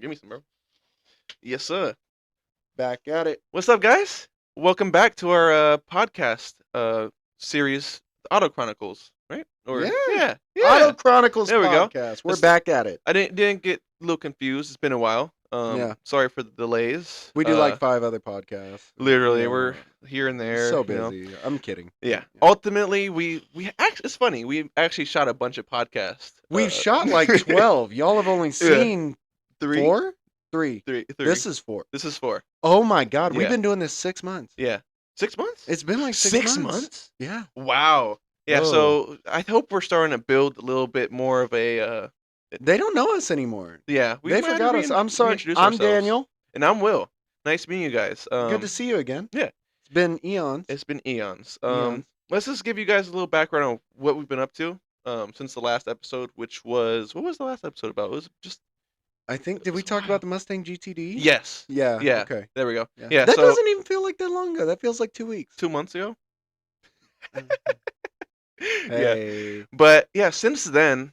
Give me some, bro. Yes, sir. Back at it. What's up, guys? Welcome back to our podcast series, Auto Chronicles, right? Yeah. Yeah. Auto Chronicles There we go. podcast. We're That's- back at it. I didn't get a little confused. It's been a while. Yeah. Sorry for the delays. We do like 5 other podcasts. Literally, Yeah. we're here and there. So you know. busy. I'm kidding. Yeah. Ultimately, we actually, it's funny. We actually shot a bunch of podcasts. We've shot like 12. Y'all have only seen 3? 4? 3. Three. This is 4. This is 4. Oh my God. Yeah. We've been doing this 6 months. Yeah. 6 months? It's been like 6 6 months. months? Yeah. Wow. Yeah, Whoa. so I hope we're starting to build a little bit more of a They don't know us anymore. yeah, we They might have forgot to us. I'm sorry. reintroduce I'm ourselves. Daniel. And I'm Will. Nice meeting you guys. Good to see you again. yeah. It's been eons. It's been eons. Eons. Let's just give you guys a little background on what we've been up to since the last episode, which was what was the last episode about? It was just I think, did we talk about the Mustang GTD? yes. Yeah. Yeah. Okay. There we go. Yeah, That so doesn't even feel like that long ago. That feels like 2 weeks. 2 months ago. Yeah. Hey. But yeah, since then,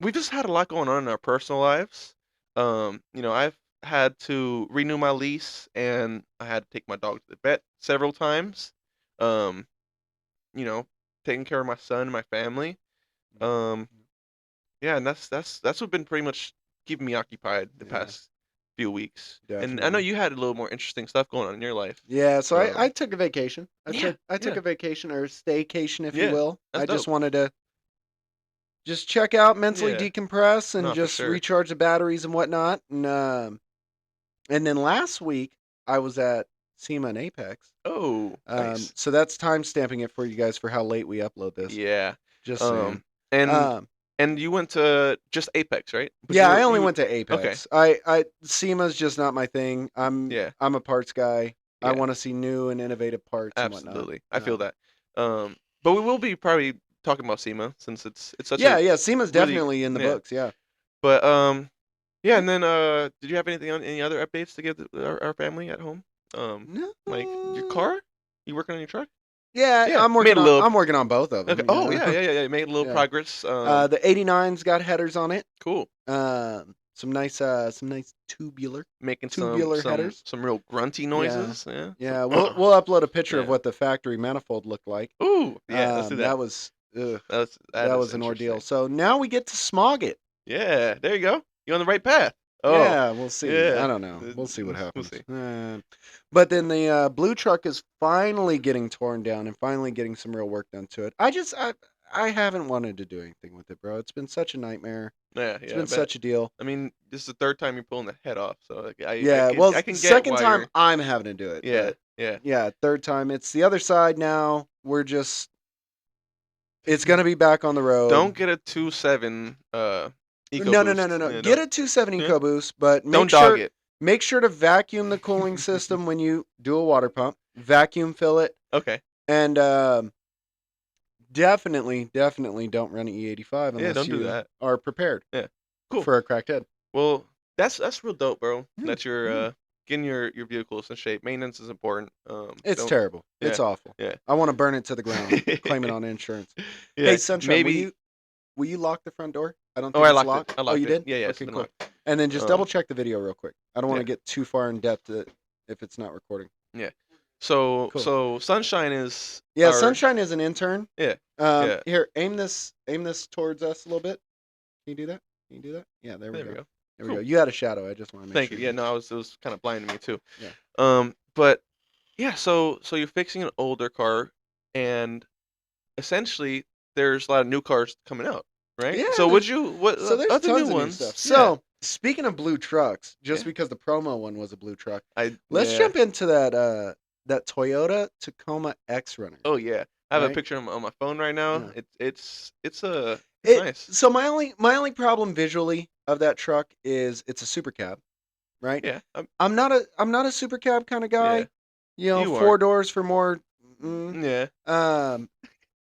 we've just had a lot going on in our personal lives. I've had to renew my lease, and I had to take my dog to the vet several times. Um, taking care of my son and my family. Yeah, and that's what been pretty much keeping me occupied the Yeah. past few weeks. And I know Definitely. you had a little more interesting stuff going on in your life. Yeah, so Um, I took a vacation. I yeah, took yeah. a vacation or staycation, if Yeah, you will. that's I just dope. wanted to just check out, mentally Yeah. decompress, and No, for just sure. recharge the batteries and whatnot. And then last week I was at SEMA and Apex. Oh, nice. So that's time stamping it for you guys for how late we upload this. Yeah. Just saying. And and you went to just Apex, right? But Yeah, you I only you- went to Apex. I SEMA's just not my thing. I'm Yeah. a parts guy. I Yeah. want to see new and innovative parts and whatnot. Absolutely. I feel that. But we will be probably talking about SEMA since it's such Yeah, a yeah, SEMA's really- definitely in the yeah. books, yeah. But yeah, and then did you have any other updates to give our family at home? No. Like your car? You working on your truck? Yeah, Yeah, I'm made working a on little- I'm working on both of them. Okay. Oh yeah. Made a little Yeah. progress. The 89's got headers on it. Cool. Some nice tubular. Making tubular headers. some real grunty noises. Yeah. Yeah, we'll upload a picture of Yeah. what the factory manifold looked like. Ooh, yeah. Let's do that. That was That is an ordeal. interesting. So now we get to smog it. Yeah, there you go. You're on the right path. Oh, Yeah, we'll see. yeah. I don't know. We'll see what We'll happens. see. But then the blue truck is finally getting torn down and finally getting some real work done to it. I haven't wanted to do anything with it, bro. It's been such a nightmare. Yeah, It's yeah. been such a deal. I mean, this is the third time you're pulling the head off, so like, I can get second why time you're- I'm having to do it. Yeah, but yeah. yeah, third time. It's the other side now. It's gonna be back on the road. Don't get a 2.7 No. EcoBoost. Get a 270 Yeah. EcoBoost, but Don't dog it. make sure to vacuum the cooling system when you do a water pump. Vacuum fill it, Okay. and definitely don't run an E85 unless don't do you that. are prepared. Yeah. Cool. For a cracked head. Well, that's real dope, bro. Yeah, That you're yeah. getting your vehicles in shape. Maintenance is important. It's don't- terrible. It's yeah, awful. yeah. I want to burn it to the ground. Claim it on insurance. Yeah, Hey, Sunshine, maybe. will you lock the front door? I don't Oh, think I it's locked locked. it. I locked you it. did? Yeah, it's Okay, been cool. locked. And then just double check the video real quick. I don't want to Yeah. get too far in depth if it's not recording. So Cool. so Sunshine is Yeah, our- Sunshine is an intern. Yeah, yeah. Here, aim this towards us a little bit. Can you do that? Yeah, there we There go. we go. There we Cool. go. You had a shadow. I just want to make Thank sure. you. Yeah, no, it was kind of blind to me too. Yeah. But yeah, so you're fixing an older car, and essentially there's a lot of new cars coming out, right? Yeah, So there's there's tons other of new new ones? stuff. Yeah. So speaking of blue trucks, just Yeah. because the promo one was a blue truck, let's let's jump into that Toyota Tacoma X Runner. Oh yeah, I have a Right? picture on my phone right now. Yeah. It's nice. So my only problem visually of that truck is it's a super cab, right? Yeah. I'm not a super cab kind of guy. Yeah. You know, You 4 aren't. doors for more. Yeah.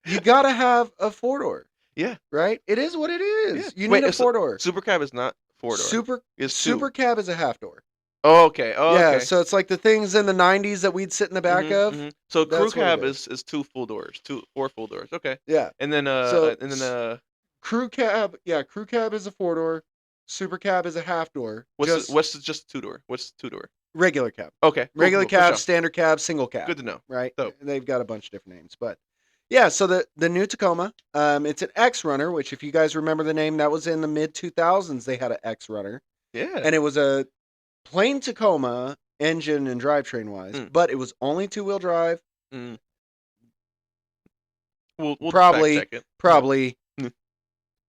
You gotta have a 4-door, Yeah. right? It is what it is. Yeah. You Wait, need a it's 4-door. Super cab is not 4-door. It's 2. Super cab is a half door. Oh, okay. Oh, Yeah, okay. so it's like the things in the 90s that we'd sit in the back Mhm, of. mhm. So That's crew what it cab is. is 2 full doors, 4 full doors. Okay. Yeah. And then So and then crew cab is a 4-door. Super cab is a half door. What's just two door? What's two door? Regular cab. Okay, Regular cool, for cab, sure. standard cab, single cab. Good to know. Right? Dope. They've got a bunch of different names, but yeah. So the new Tacoma, it's an X Runner, which if you guys remember the name, that was in the mid 2000s. They had an X Runner, Yeah. and it was a plain Tacoma engine and drivetrain wise, but it was only 2-wheel drive. Mm. We'll fact Probably, check it. probably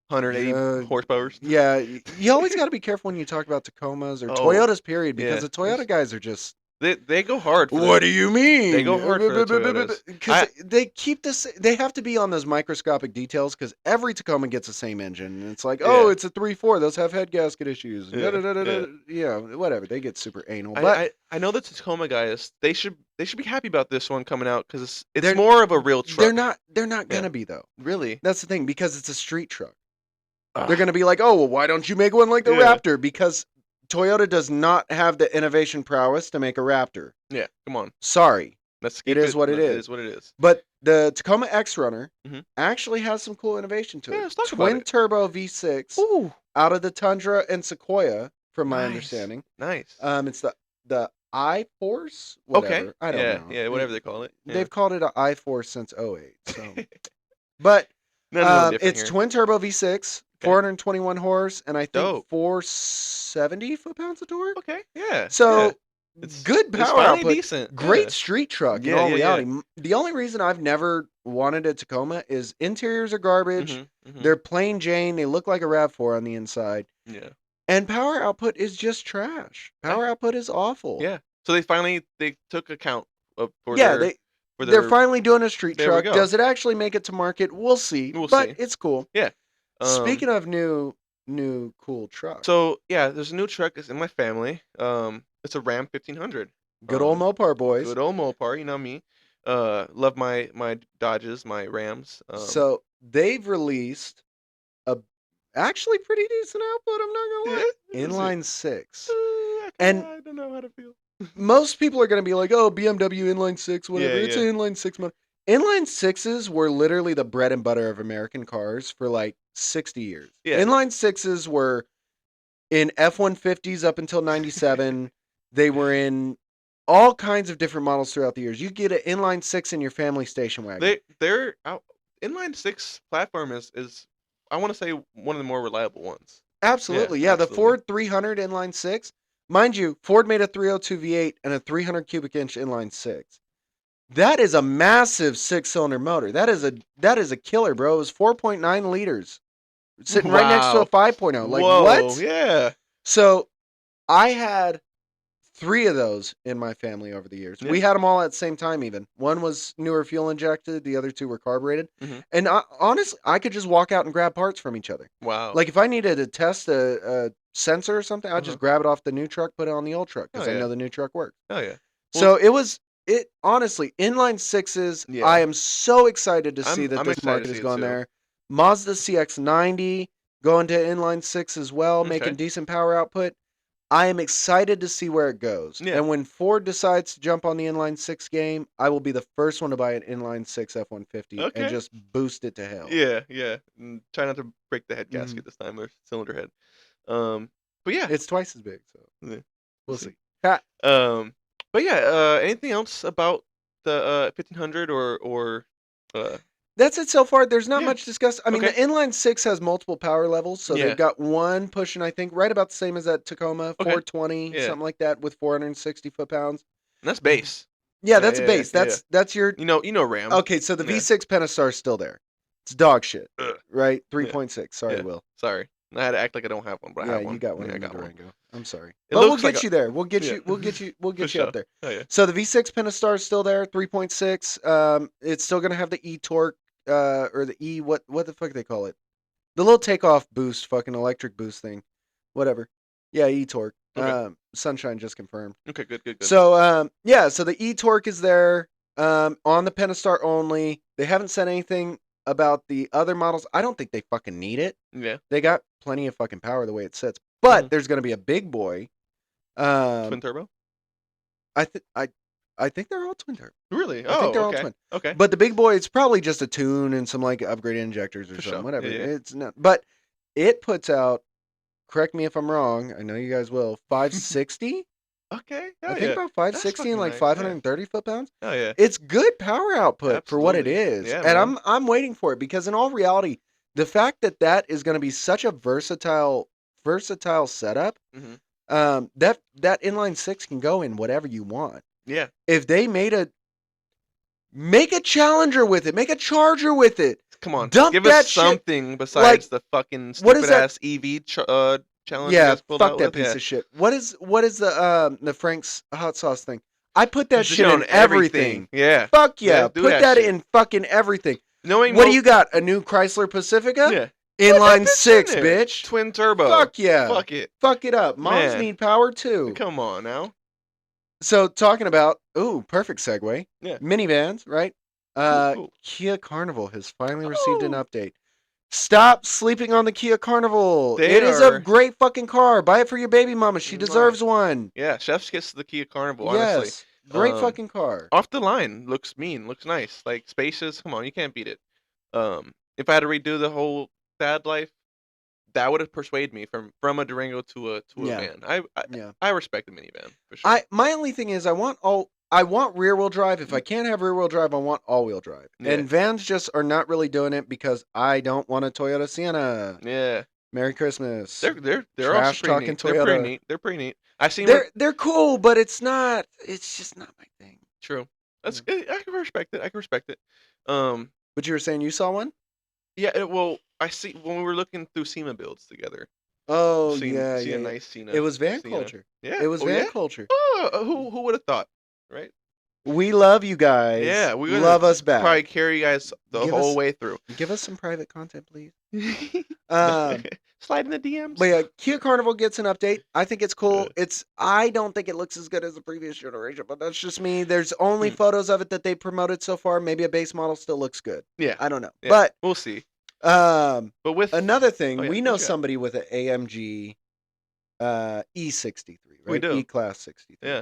180 horsepower. Yeah, you always got to be careful when you talk about Tacomas or Oh, Toyotas, period, because yeah. the Toyota guys are just. They go hard for What do you mean? They go hard for the Toyotas. Because they keep this. They have to be on those microscopic details because every Tacoma gets the same engine, and it's like, oh, it's a 3.4. Those have head gasket issues. Yeah, whatever. They get super anal. But I know the Tacoma guys. They should be happy about this one coming out because it's more of a real truck. They're not gonna be though. Really? That's the thing because it's a street truck. Ugh. They're gonna be like, oh, well, why don't you make one like the Raptor? Because Toyota does not have the innovation prowess to make a Raptor. Yeah, come on. Sorry. It is what it is. It is what it is. But the Tacoma X Runner actually has some cool innovation to it. Yeah, let's talk Twin about it. turbo V6 out of the Tundra and Sequoia, from my understanding. Nice. It's the I-Force, whatever. Okay. I don't know. Yeah, whatever they call it. Yeah. They've called it an I-Force since 08. So. But it's twin turbo V6. 421 horse, and I think 470 foot-pounds of torque. Okay, yeah. So it's good power output. Decent. Great street truck in all reality. The only reason I've never wanted a Tacoma is interiors are garbage. They're plain Jane. They look like a RAV4 on the inside. Yeah. And power output is just trash. Power output is awful. Yeah. So they took account of they're finally doing a street truck. Go. Does it actually make it to market? We'll see. But it's cool. Yeah. Speaking of new cool trucks. So yeah, there's a new truck that's in my family. It's a Ram 1500. Good old Mopar boys. Good old Mopar, you know me. Love my Dodges, my Rams. So they've released a actually pretty decent output. I'm not gonna lie. Inline 6. And I don't know how to feel. Most people are gonna be like, "Oh, BMW Inline 6, whatever." It's an Inline 6 motor. Inline 6s were literally the bread and butter of American cars for like 60 years. Yeah. Inline 6s were in F-150s up until 97. They were in all kinds of different models throughout the years. You get an Inline 6 in your family station wagon. Their Inline 6 platform is I want to say one of the more reliable ones. Absolutely. Yeah, the Ford 300 Inline 6. Mind you, Ford made a 302 V8 and a 300 cubic inch Inline 6. That is a massive 6-cylinder motor. That is a killer, bro. It was 4.9 liters. Sitting right next to a 5.0. Like, what? Yeah. So, I had 3 of those in my family over the years. Yeah. We had them all at the same time even. One was newer fuel injected. The other 2 were carbureted. And honestly, I could just walk out and grab parts from each other. Wow. Like, if I needed to test a sensor or something, I'd just grab it off the new truck, put it on the old truck, because I know the new truck works. Oh, yeah. Well, so, honestly, Inline 6s, I am so excited to see that this market is going there. Mazda CX-90 going to Inline 6 as well, making decent power output. I am excited to see where it goes. Yeah. And when Ford decides to jump on the Inline 6 game, I will be the first one to buy an Inline 6 F-150 and just boost it to hell. Yeah. And try not to break the head gasket this time, or cylinder head. But yeah. It's twice as big, so we'll see. But yeah, anything else about the 1500 or That's it so far. There's not much discussed. I mean, the Inline 6 has multiple power levels, so they've got one pushing, I think, right about the same as that Tacoma, 420, something like that, with 460 foot-pounds. And that's base. Yeah, that's base. That's your... You know Ram. Okay, so the V6 Pentastar is still there. It's dog shit, right? 3.6. Sorry, Will. Sorry. I had to act like I don't have one, but I have one. You got one. I got Durango. One. I'm sorry, but we'll get you there. We'll get you. We'll get you up there. Oh, yeah. So the V6 Pentastar is still there, 3.6. It's still gonna have the e-torque, or the E. What the fuck they call it? The little takeoff boost, fucking electric boost thing, whatever. Yeah, e-torque. Sunshine just confirmed. Okay, good. So so the e-torque is there. On the Pentastar only. They haven't said anything about the other models. I don't think they fucking need it. Yeah. They got plenty of fucking power the way it sits. But there's going to be a big boy. Twin turbo? I think they're all twin turbo. Really? I think they're all twin. Okay. But the big boy, it's probably just a tune and some like upgraded injectors or something. Whatever. Yeah. It's not. But it puts out correct me if I'm wrong. I know you guys will. 560. Okay, I hell think yeah. about That's 560 and fucking like nice. Yeah. 530 foot-pounds. Oh yeah. It's good power output for what it Absolutely. is. Yeah, And man. I'm waiting for it because in all reality, the fact that that is going to be such a versatile setup, that inline 6 can go in whatever you want. Yeah. If they make a Challenger with it, make a Charger with it. Come on. Dump Give that us shit. something besides the fucking What is stupid that? ass EV challenge you Yeah, guys pulled fuck out that with. piece Yeah. of shit. What is the Frank's hot sauce thing? I put that Just shit on in everything. Yeah. Fuck yeah. Do Put that shit. in fucking everything. Knowing What do you got? A new Chrysler Pacifica? Yeah. Inline Put that bitch 6, in there. bitch. Twin turbo. Fuck yeah. Fuck it. Fuck it up. Moms Man. need power too. Come on now. So talking about, perfect segue. Yeah. Minivans, right? Cool. Kia Carnival has finally received an update. Stop sleeping on the Kia Carnival. It is a great fucking car. Buy it for your baby mama. She deserves one. Yeah, chef's kiss to the Kia Carnival, Yes. honestly. Great fucking car. Off the line. Looks mean. Looks nice. Like, spacious. Come on, you can't beat it. If I had to redo the whole dad life, that would have persuaded me from a Durango to a van. I respect the minivan, for sure. My only thing is I want rear wheel drive. If I can't have rear wheel drive, I want all wheel drive. Yeah. And vans just are not really doing it because I don't want a Toyota Sienna. Yeah. Merry Christmas. They're trash also pretty talking neat. Toyota. They're pretty neat. I seen they're cool, but it's just not my thing. True. That's good. I can respect it. But you were saying you saw one? Yeah, well, I see when we were looking through SEMA builds together. Oh, See a nice Sienna. It was van Sienna. culture. Yeah. It was van culture. Oh, who would have thought, right? We love you guys. Yeah, we love us back. Probably carry you guys the whole way through. Give us some private content, please. Slide in the DMs. But yeah, Kia Carnival gets an update. I think it's cool. I don't think it looks as good as the previous generation, but that's just me. There's only photos of it that they promoted so far. Maybe a base model still looks good. Yeah. I don't know. Yeah, but we'll see. But with another thing, we know somebody with an AMG E63, right? We do. E-Class 63. Yeah.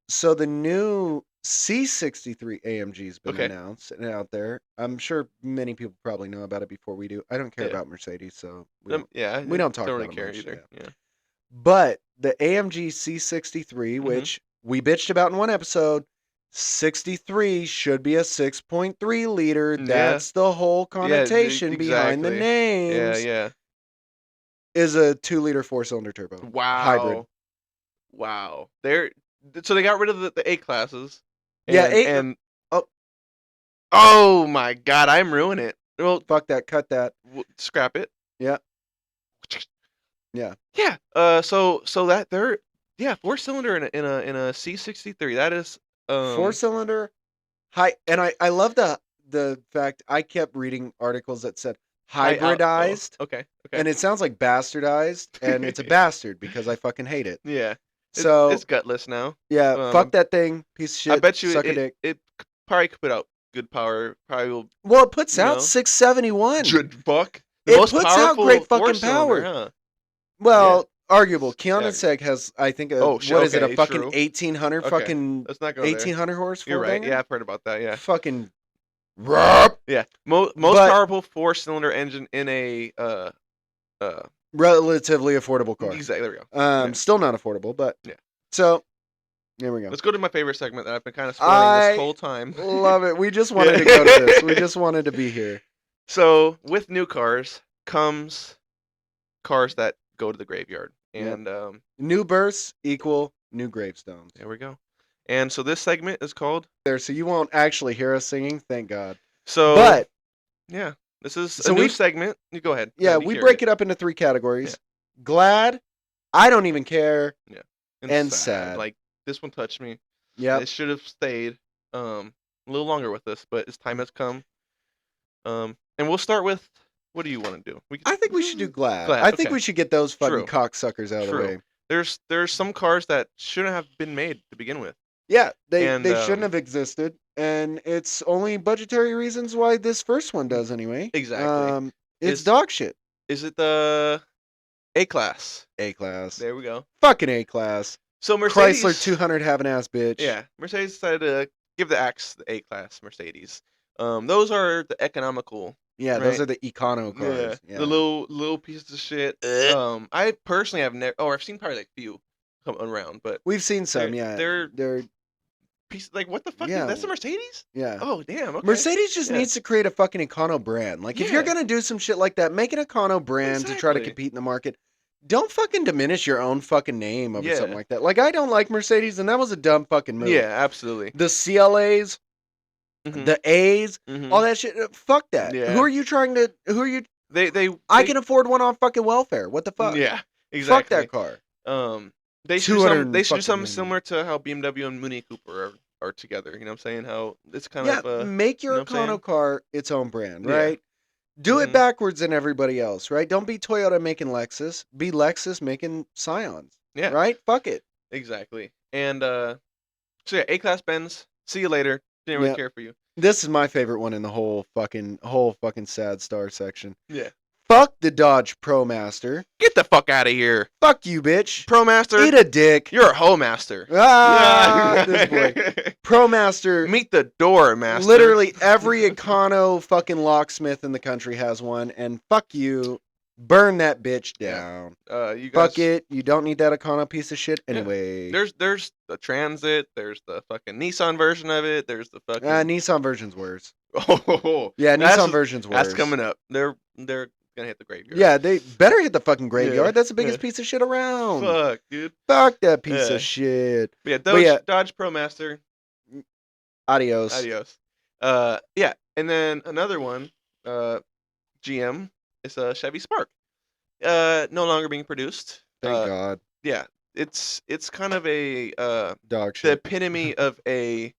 So the new C63 AMG's been announced and out there. I'm sure many people probably know about it before we do. I don't care about Mercedes, so we don't talk about it much, either. Yeah. But the AMG C63, which we bitched about in one episode, 63 should be a 6.3 liter. That's the whole connotation behind the names. Yeah. Is a 2-liter 4-cylinder turbo. Wow. Hybrid. Wow. So they got rid of the A classes. Oh my god, I'm ruining it. Well, fuck that, cut that. Scrap it. Yeah. Yeah. Yeah. So that they're 4-cylinder in a C63. That is 4-cylinder high, and I love the fact I kept reading articles that said hybridized. Okay. And it sounds like bastardized, and it's a bastard because I fucking hate it. Yeah. So it's gutless now. Yeah, fuck that thing, piece of shit. I bet you suck a dick. It probably could put out good power. Probably will. Well, it puts out 671. Fuck. It puts out great fucking power. Huh? Well, arguable. Kiana has, I think, what is it? A fucking 1800 fucking Let's not go 1800 horse. You're right. Banger? Yeah, I've heard about that. Yeah. Fucking. Yeah. Most powerful 4-cylinder engine in a relatively affordable car. Exactly. There we go. Still not affordable, but yeah. So there we go. Let's go to my favorite segment that I've been kind of spoiling this whole time. Love it. We just wanted to go to this. We just wanted to be here. So with new cars comes cars that go to the graveyard, and new births equal new gravestones. There we go. And so this segment is called so you won't actually hear us singing, thank God. So, but yeah, this is a new segment. You go ahead. Yeah, we break it up into 3 categories: glad, I don't even care, and sad. Like this one touched me. Yeah, it should have stayed a little longer with us, but its time has come. And we'll start with, what do you want to do? I think we should do glad. I think we should get those fucking cocksuckers out of the way. There's some cars that shouldn't have been made to begin with. Yeah, they shouldn't have existed, and it's only budgetary reasons why this first one does anyway. Exactly. It's dog shit. Is it the A-Class? A-Class. There we go. Fucking A-Class. So Mercedes, Chrysler 200 have an ass bitch. Yeah, Mercedes decided to give the axe the A-Class Mercedes. Those are the economical Yeah, right? those are the econo Yeah, cars. Yeah. the little pieces of shit. I personally have never. Oh, I've seen probably like few come around, but we've seen some. Yeah, they're pieces like what the fuck is that's a Mercedes? Yeah. Oh damn. Okay. Mercedes just needs to create a fucking econo brand. Like if you're gonna do some shit like that, make an econo brand to try to compete in the market. Don't fucking diminish your own fucking name over something like that. Like I don't like Mercedes, and that was a dumb fucking move. Yeah, absolutely. The CLAs, the A's, all that shit. Fuck that. Yeah. Who are you trying to? Who are you? They I can afford one on fucking welfare. What the fuck? Yeah, exactly. Fuck that car. They should do something similar to how BMW and Mini Cooper are together. You know what I'm saying? How it's kind of make your econo car its own brand, right? Yeah. Do it backwards than everybody else, right? Don't be Toyota making Lexus. Be Lexus making Scions. Yeah. Right? Fuck it. Exactly. And so yeah, A-Class Benz. See you later. Didn't really care for you. This is my favorite one in the whole fucking sad star section. Yeah. Fuck the Dodge ProMaster. Get the fuck out of here. Fuck you, bitch. ProMaster. Eat a dick. You're a hoe master. This boy. ProMaster. Meet the door, master. Literally every econo fucking locksmith in the country has one, and fuck you. Burn that bitch down. You guys, fuck it. You don't need that econo piece of shit anyway. Yeah. There's the Transit. There's the fucking Nissan version of it. There's the fucking Nissan version's worse. Oh, yeah, Nissan version's worse. That's coming up. They're gonna hit the graveyard. Yeah, they better hit the fucking graveyard. Yeah. That's the biggest piece of shit around. Fuck, dude. Fuck that piece of shit. But yeah, Dodge ProMaster. Adios. Yeah, and then another one, GM. It's a Chevy Spark. No longer being produced. Thank God. Yeah, it's kind of a dog shit. The epitome of a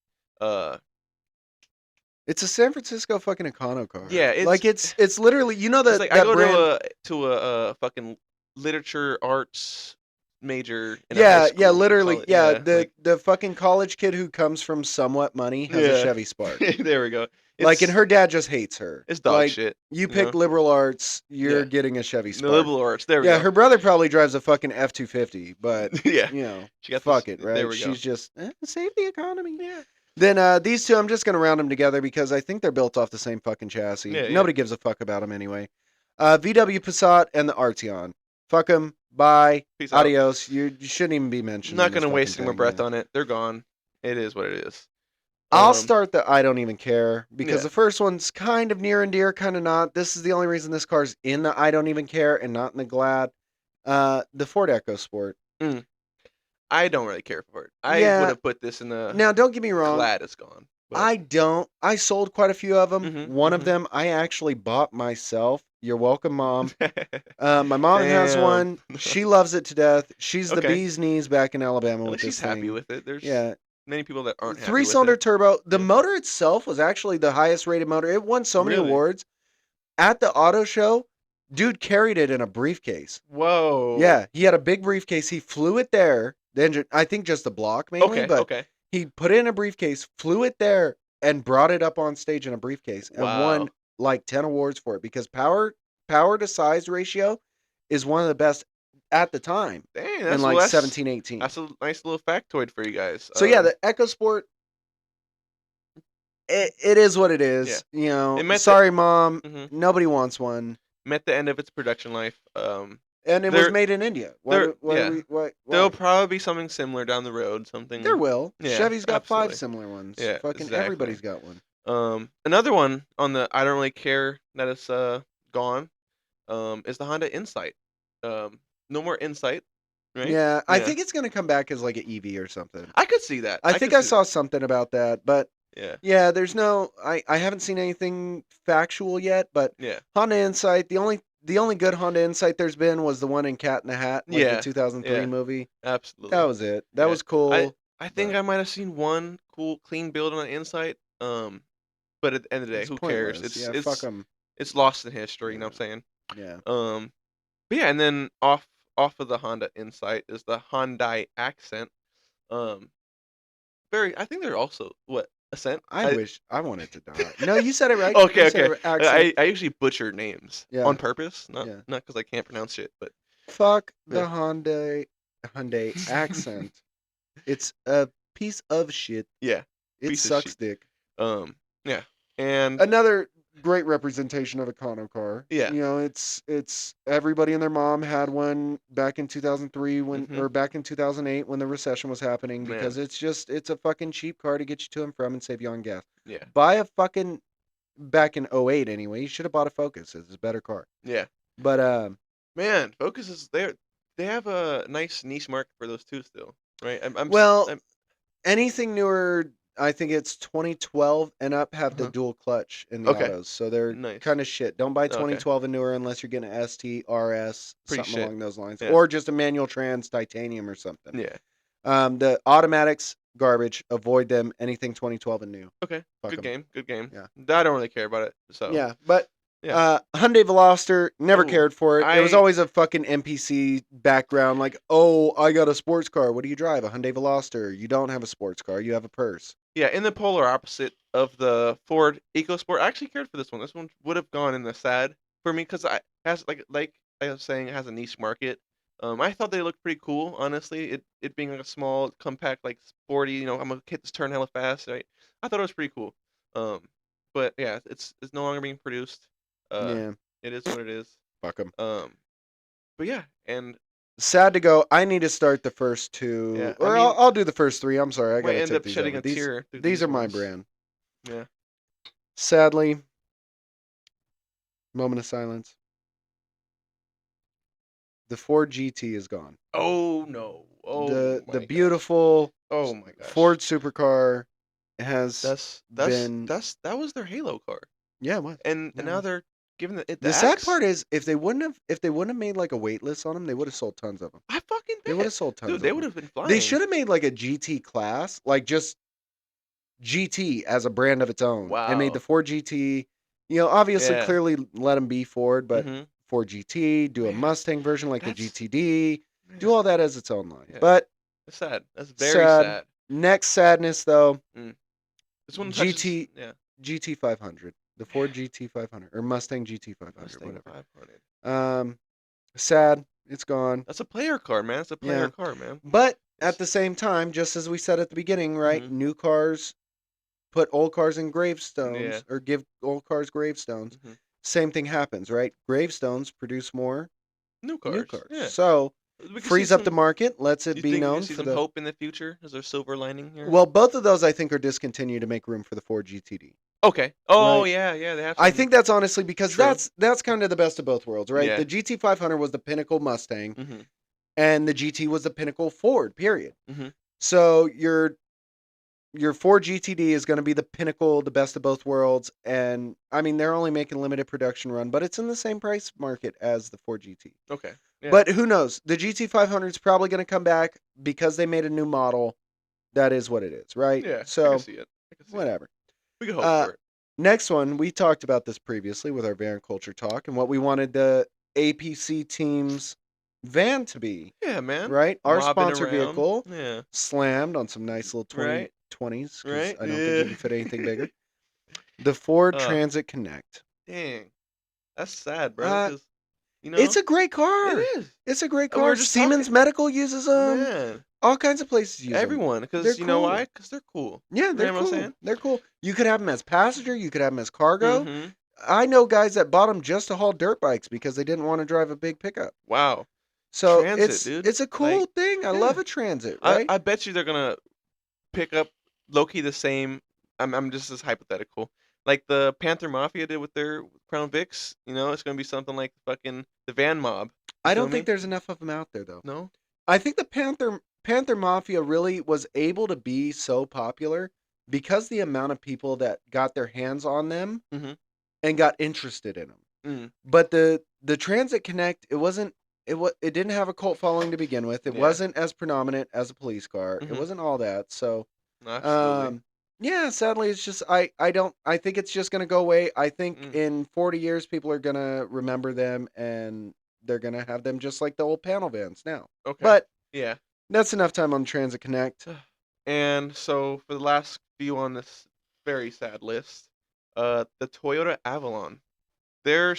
It's a San Francisco fucking econo car. Yeah, it's literally that. Like that I go brand... to a fucking literature arts major. Yeah, literally. Yeah, the fucking college kid who comes from somewhat money has a Chevy Spark. There we go. And her dad just hates her. It's dog shit. You pick liberal arts, you're getting a Chevy Spark. Liberal arts. There we go. Yeah, her brother probably drives a fucking F-250, but she got fuck it, right? There we go. She's just save the economy. Yeah. Then these two, I'm just gonna round them together because I think they're built off the same fucking chassis. Nobody gives a fuck about them anyway. VW Passat and the Arteon. Fuck them. Bye. Peace Adios. You shouldn't even be mentioned. I'm not gonna waste any more breath on it. They're gone. It is what it is. I'll start the I don't even care because the first one's kind of near and dear, kind of not. This is the only reason this car's in the I don't even care and not in the Glad. The Ford EcoSport. I don't really care for it. I would have put this in the. Now, don't get me wrong. Glad it's gone. But... I sold quite a few of them. One of them I actually bought myself. You're welcome, Mom. My mom has one. She loves it to death. She's the bee's knees back in Alabama with this thing. She's happy with it. There's many people that aren't happy with it. 3-cylinder turbo. The motor itself was actually the highest rated motor. It won so many awards. At the auto show, dude carried it in a briefcase. Whoa. Yeah, he had a big briefcase. He flew it there. The engine, I think just the block mainly, but he put it in a briefcase, flew it there, and brought it up on stage in a briefcase and won like 10 awards for it because power to size ratio is one of the best at the time. Dang, that's in like 17, 18. That's a nice little factoid for you guys. So yeah, the EcoSport, it is what it is. Yeah. You know, sorry, Mom. Nobody wants one. Met the end of its production life. And it was made in India. Why? There'll probably be something similar down the road. Something there will. Yeah, Chevy's got 5 similar ones. Yeah, fucking everybody's got one. Another one on the I don't really care that it's gone. Is the Honda Insight. No more Insight. Right? Yeah, I think it's gonna come back as like an EV or something. I could see that. I think I saw something about that, but yeah. There's no. I haven't seen anything factual yet, but Honda Insight. The only good Honda Insight there's been was the one in Cat in the Hat, like the 2003 movie. Absolutely. That was it. That was cool. I think I might have seen one cool, clean build on the Insight. But at the end of the day, who cares? It's fuck 'em. It's lost in history. You know what I'm saying? Yeah. But yeah, and then off of the Honda Insight is the Hyundai Accent. I think they're also Ascent. I wish I wanted to die. No, you said it right. Okay. I usually butcher names on purpose, not because I can't pronounce shit. But fuck the Hyundai Accent. It's a piece of shit. Yeah, it sucks dick. Yeah, and another great representation of econo car. Yeah. You know, it's everybody and their mom had one back in 2003 when or back in 2008 when the recession was happening because it's a fucking cheap car to get you to and from and save you on gas. Yeah. Buy a fucking back in 08 anyway. You should have bought a Focus. It's a better car. Yeah. But man, Focus is there. They have a nice niche market for those too still, right? Anything newer, I think it's 2012 and up have the dual clutch in the Okay. autos. So they're Nice. kind of shit. Don't buy Okay. 2012 and newer unless you're getting an ST, RS, Pretty something shit. along those lines. Yeah. Or just a manual trans titanium or something. Yeah. The automatics, garbage. Avoid them. Anything 2012 and new. Okay. Fuck Good 'em. game. Good game. Yeah. I don't really care about it. So. Yeah, but yeah. Hyundai Veloster, never cared for it. It was always a fucking NPC background. Like, oh, I got a sports car. What do you drive? A Hyundai Veloster. You don't have a sports car. You have a purse. Yeah, in the polar opposite of the Ford EcoSport, I actually cared for this one. This one would have gone in the sad for me because has like I was saying, it has a niche market. I thought they looked pretty cool, honestly. It being like a small, compact, like sporty. You know, I'm gonna hit this turn hella fast, right? I thought it was pretty cool. But yeah, it's no longer being produced. Yeah. It is what it is. Fuck them. But yeah, and sad to go. I need to start the first two, yeah, or I'll do the first three. I'm sorry, I might gotta end take up these shedding over. a tear. These are my ones. brand. Yeah. Sadly, moment of silence. The Ford GT is gone. Oh no! Oh the my beautiful oh my gosh. Ford supercar has that was their Halo car. Yeah, what? And now they're giving it the sad part is if they wouldn't have made like a wait list on them, they would have sold tons of them. I fucking bet. They would have sold tons. Dude, they would have been flying. They should have made like a GT class, like just GT as a brand of its own. Wow. And made the Ford GT. You know, obviously, clearly let them be Ford, but Ford GT, do a Mustang version like the GTD, do all that as its own line. Yeah. But that's sad. That's very sad. Next sadness though. This one GT GT 500, the Ford GT 500 or Mustang GT 500. Mustang 500. Sad. It's gone. That's a player car, man. It's a player car, man. But at the same time, just as we said at the beginning, right? New cars put old cars in gravestones or give old cars gravestones. Same thing happens, right? Gravestones produce more new cars. Yeah. So frees up the market, lets it be known for some hope in the future. Is there silver lining here? Well, both of those I think are discontinued to make room for the Ford GTD. Okay. Oh right? Yeah, they have. I think that's honestly because that's kind of the best of both worlds, right? The GT 500 was the pinnacle Mustang, and the GT was the pinnacle Ford. Period. So your Ford GTD is going to be the pinnacle, the best of both worlds, and I mean they're only making limited production run, but it's in the same price market as the Ford GT. Okay. Yeah. But who knows? The GT 500 is probably going to come back because they made a new model. That is what it is, right? Yeah. So I can see it. whatever. We can hope for it. Next one, we talked about this previously with our van culture talk and what we wanted the APC Team's van to be. Yeah, man. Right? Our sponsor vehicle. Yeah. Slammed on some nice little 20s. Right. I don't think you can fit anything bigger. The Ford Transit Connect. Dang. That's sad, bro. You know, it's a great car. It is. It's a great car. Siemens Medical uses them. Man. All kinds of places use everyone, because you know why? Because they're cool. Yeah, they're cool. They're cool. You could have them as passenger. You could have them as cargo. I know guys that bought them just to haul dirt bikes because they didn't want to drive a big pickup. Wow. So transit, it's a cool thing. I love a transit. Right? I bet you they're gonna pick up low-key the same. I'm just as hypothetical. Like the Panther Mafia did with their Crown Vics. You know, it's gonna be something like fucking the Van Mob. I don't think there's enough of them out there though. No. I think the Panther Mafia really was able to be so popular because the amount of people that got their hands on them and got interested in them. But the Transit Connect, it didn't have a cult following to begin with. It wasn't as predominant as a police car. It wasn't all that. So yeah, sadly it's just I think it's just gonna go away. I think in 40 years people are gonna remember them and they're gonna have them just like the old panel vans now. Okay. But yeah. That's enough time on Transit Connect. And so for the last few on this very sad list, the Toyota Avalon. Their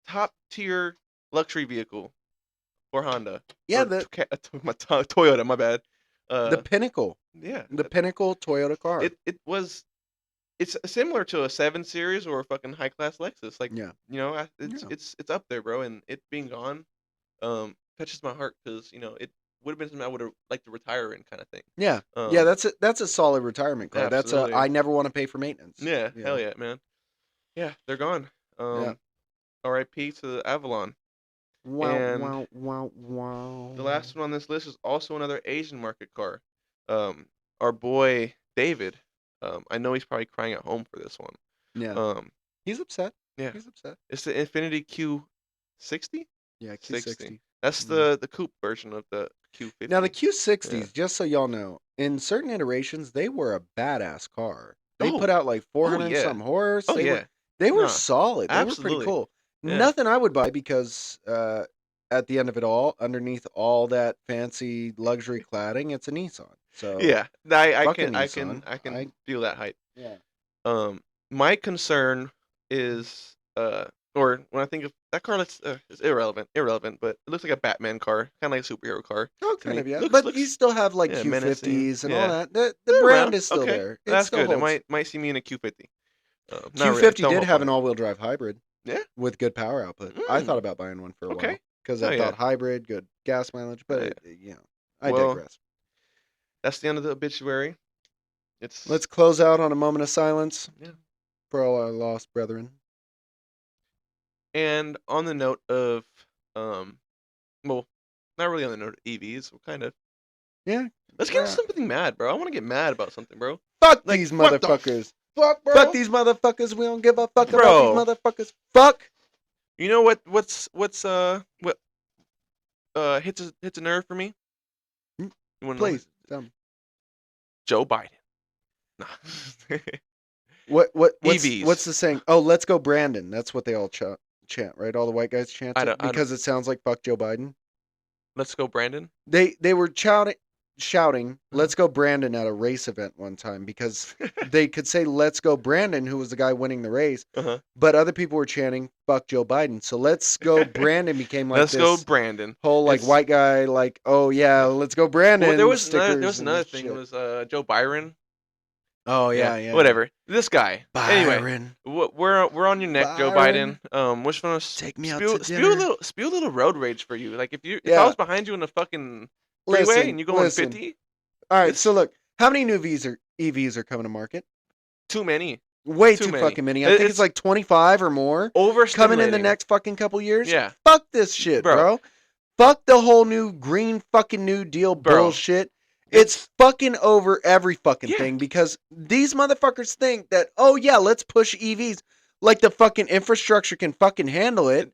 top tier luxury vehicle for Honda. Yeah, Toyota, my bad. The pinnacle. Yeah. The pinnacle Toyota car. It it's similar to a 7 Series or a fucking high class Lexus. Like, Yeah. you know, Yeah. it's up there, bro. And it being gone, touches my heart because it would have been something I would have liked to retire in, kind of thing. Yeah. Yeah, that's a solid retirement car. That's a Absolutely. I never want to pay for maintenance. Yeah, hell yeah, man. Yeah, they're gone. Yeah. R.I.P. to Avalon. Wow, And wow, wow, wow. the last one on this list is also another Asian market car. Our boy David. I know he's probably crying at home for this one. Yeah. He's upset. Yeah. He's upset. It's the Infiniti Q60? Yeah, Q60. That's the coupe version of the Q50. Now the Q60s, just so y'all know, in certain iterations, they were a badass car. They put out like 400 something horse. Oh, yeah. They were solid. They were pretty cool. Yeah. Nothing I would buy because at the end of it all, underneath all that fancy luxury cladding, it's a Nissan. So yeah, I can feel that hype. Yeah. My concern is or when I think of that car, it's irrelevant, but it looks like a Batman car, kind of like a superhero car. Oh, kind of, yeah. But you still have like Q50s and all that. The brand is still there. That's good. It might see me in a Q50. Q50 did have an all-wheel drive hybrid. Yeah. With good power output. I thought about buying one for a while because I thought hybrid, good gas mileage, but I digress. That's the end of the obituary. Let's close out on a moment of silence for all our lost brethren. And on the note of, well, not really on the note of EVs, we're kind of. Yeah. Let's get into something mad, bro. I want to get mad about something, bro. Fuck these motherfuckers. Fuck, bro. Fuck these motherfuckers. We don't give a fuck about these motherfuckers. Fuck. You know what hits a nerve for me? Please. Joe Biden. Nah. What's EVs. What's the saying? Oh, let's go Brandon. That's what they all chant, right? All the white guys chant it because it sounds like fuck Joe Biden. Let's go Brandon. They were shouting, let's go Brandon at a race event one time because they could say let's go Brandon, who was the guy winning the race, but other people were chanting fuck Joe Biden. So let's go Brandon became like let's go Brandon. Whole like white guy like, oh yeah, let's go Brandon. Well, there was another thing. It was Joe Byron. Oh yeah. Whatever. This guy. Byron. Anyway, we're on your neck, Byron. Joe Biden. Which one? Take me out to dinner. Spew a little road rage for you. Like if I was behind you in a fucking freeway and you going 50. All right. So look, how many new EVs are coming to market? Too many. Way too fucking many. I think it's like 25 or more. Coming in the next fucking couple years. Yeah. Fuck this shit, bro. Fuck the whole new green fucking New Deal bullshit. It's fucking over every fucking thing because these motherfuckers think that, oh yeah, let's push EVs like the fucking infrastructure can fucking handle it.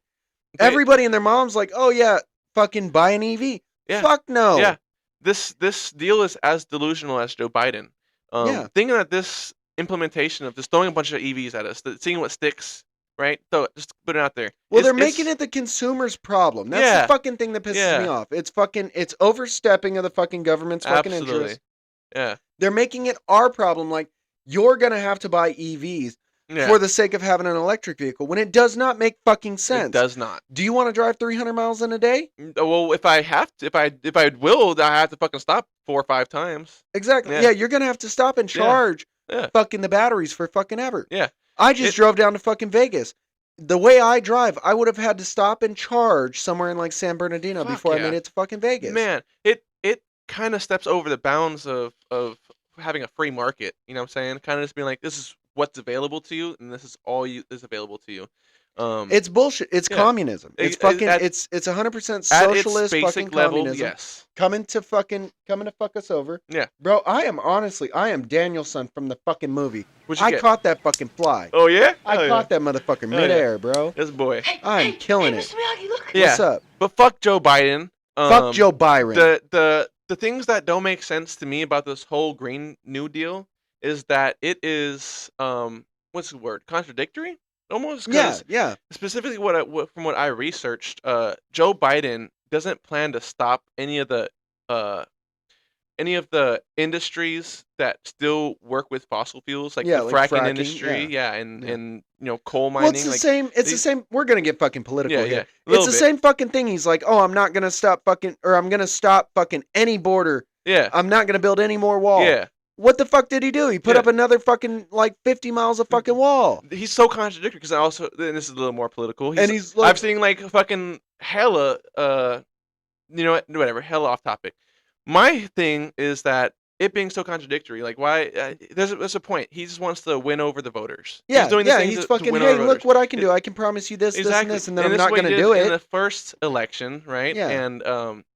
Everybody and their mom's like, oh yeah, fucking buy an EV. Yeah. Fuck no. Yeah. This deal is as delusional as Joe Biden. Thinking that this implementation of just throwing a bunch of EVs at us, seeing what sticks, right? So just put it out there. Well, they're making it the consumer's problem. That's the fucking thing that pisses me off. It's overstepping of the fucking government's fucking interest. Yeah. They're making it our problem. Like, you're going to have to buy EVs for the sake of having an electric vehicle when it does not make fucking sense. It does not. Do you want to drive 300 miles in a day? Well, if I have to, if I will, I have to fucking stop 4 or 5 times. Exactly. Yeah, you're going to have to stop and charge fucking the batteries for fucking ever. Yeah. I just drove down to fucking Vegas. The way I drive, I would have had to stop and charge somewhere in like San Bernardino before I made it to fucking Vegas. Man, it kind of steps over the bounds of having a free market. You know what I'm saying? Kind of just being like, this is what's available to you, and this is all is available to you. It's bullshit. It's communism. It's fucking. It's 100% socialist fucking level, communism. Yes. Coming to fuck us over. Yeah. Bro, I am Danielson from the fucking movie. I caught that fucking fly. Oh yeah? I caught that motherfucker midair, bro. This boy. I'm killing it. Mr. Miyagi, look. What's up? But fuck Joe Biden. Fuck Joe Byron. The things that don't make sense to me about this whole Green New Deal is that it is what's the word? Contradictory? Almost. Yeah. Specifically, from what I researched, Joe Biden doesn't plan to stop any of the industries that still work with fossil fuels, like the fracking industry, and coal mining. Well, it's the same. It's the same. We're gonna get fucking political here. It's the same fucking thing. He's like, oh, I'm not gonna stop fucking, or I'm gonna stop fucking any border. Yeah. I'm not gonna build any more wall. Yeah. What the fuck did he do? He put up another fucking, like, 50 miles of fucking wall. He's so contradictory because and this is a little more political. He's like, I've seen, like, fucking hella, you know what, whatever, hella off topic. My thing is that it being so contradictory, like, why, there's a point. He just wants to win over the voters. Yeah, he's doing this thing he's to fucking, win hey, over look voters. what I can do. I can promise you this, this, and this, and then I'm not going to do it. In the first election, right? Yeah. And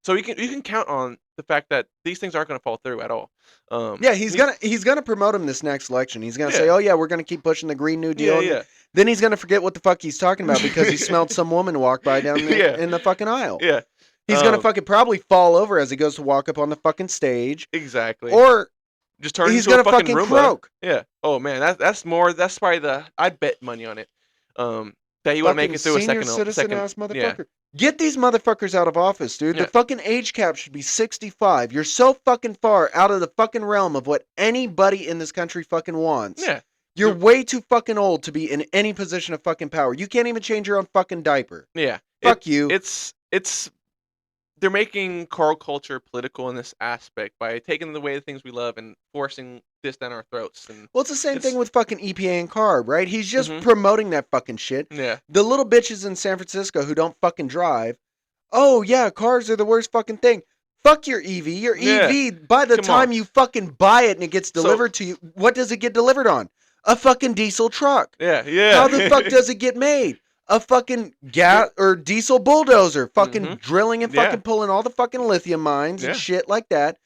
so you can count on the fact that these things aren't going to fall through at all. Yeah, he's gonna promote him this next election. He's gonna say, "Oh yeah, we're gonna keep pushing the Green New Deal." Yeah. Then he's gonna forget what the fuck he's talking about because he smelled some woman walk by down in the fucking aisle. Yeah. He's gonna fucking probably fall over as he goes to walk up on the fucking stage. Exactly. Or just turn he's into gonna a fucking Roomba. croak. Yeah. Oh man, that's probably I'd bet money on it. That he won't make it through a second citizen ass motherfucker. Yeah. Get these motherfuckers out of office, dude. Yeah. The fucking age cap should be 65. You're so fucking far out of the fucking realm of what anybody in this country fucking wants. Yeah. You're way too fucking old to be in any position of fucking power. You can't even change your own fucking diaper. Yeah. Fuck you. It's they're making car culture political in this aspect by taking away the things we love and forcing this down our throats. And well, it's the same thing with fucking EPA and CARB, right? He's just promoting that fucking shit. Yeah. The little bitches in San Francisco who don't fucking drive. Oh, yeah, cars are the worst fucking thing. Fuck your EV. Your EV, by the time you fucking buy it and it gets delivered to you, what does it get delivered on? A fucking diesel truck. Yeah. How the fuck does it get made? A fucking gas or diesel bulldozer fucking drilling and fucking pulling all the fucking lithium mines and shit like that.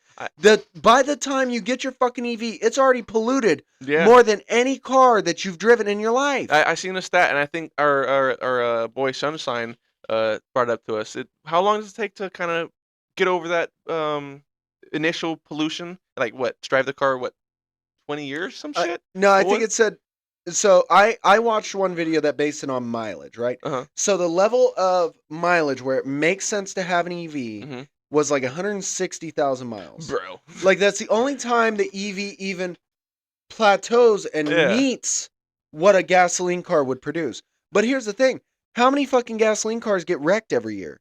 By the time you get your fucking EV, it's already polluted more than any car that you've driven in your life. I seen a stat, and I think our boy Sunshine brought it up to us. How long does it take to kind of get over that initial pollution? Like what? Drive the car 20 years? Some shit? No, I think it said. So I watched one video that based it on mileage, right? So the level of mileage where it makes sense to have an EV was like 160,000 miles. Bro. Like that's the only time the EV even plateaus and meets what a gasoline car would produce. But here's the thing. How many fucking gasoline cars get wrecked every year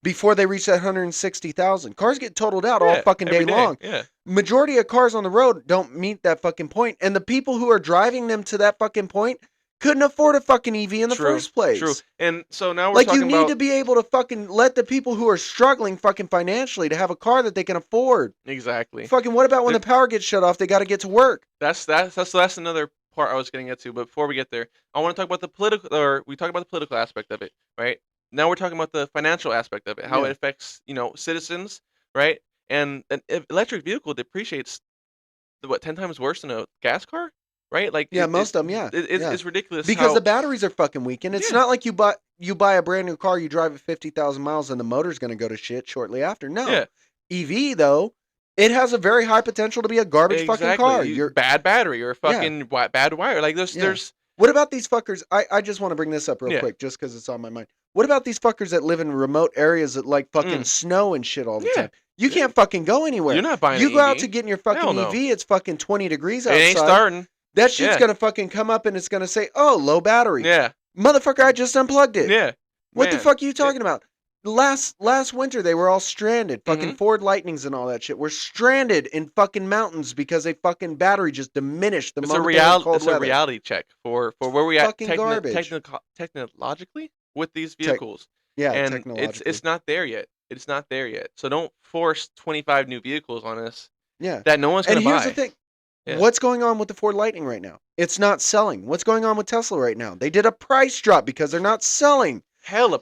before they reach that 160,000? Cars get totaled out all fucking day long. Yeah. Majority of cars on the road don't meet that fucking point, and the people who are driving them to that fucking point couldn't afford a fucking EV in the first place. True. And so now we're talking about... you need to be able to fucking let the people who are struggling fucking financially to have a car that they can afford. Exactly. Fucking what about when the power gets shut off, they got to get to work? That's another part I was getting into, but before we get there, I want to talk about we talk about the political aspect of it, right? Now we're talking about the financial aspect of it, how it affects, citizens, right? And an electric vehicle depreciates 10 times worse than a gas car, right? Like most of them, it's ridiculous because the batteries are fucking weak, and it's not like you buy a brand new car, you drive it 50,000 miles, and the motor's gonna go to shit shortly after. No, EV though, it has a very high potential to be a garbage fucking car. You're bad battery or fucking bad wire. Like there's. What about these fuckers? I just want to bring this up real quick, just because it's on my mind. What about these fuckers that live in remote areas that like fucking snow and shit all the time? You can't fucking go anywhere. You're not buying You an go EV. out to get in your fucking EV, it's fucking 20 degrees outside. It ain't starting. That shit's gonna fucking come up and it's gonna say, "Oh, low battery." Yeah. Motherfucker, I just unplugged it. Yeah. What the fuck are you talking about? Last winter they were all stranded. Fucking Ford Lightnings and all that shit were stranded in fucking mountains because they fucking battery just diminished the moment they had cold weather. It's a reality check for where we at technologically with these vehicles. And technologically. it's not there yet. It's not there yet. So don't force 25 new vehicles on us. Yeah. That no one's going to buy. And here's the thing. Yeah. What's going on with the Ford Lightning right now? It's not selling. What's going on with Tesla right now? They did a price drop because they're not selling.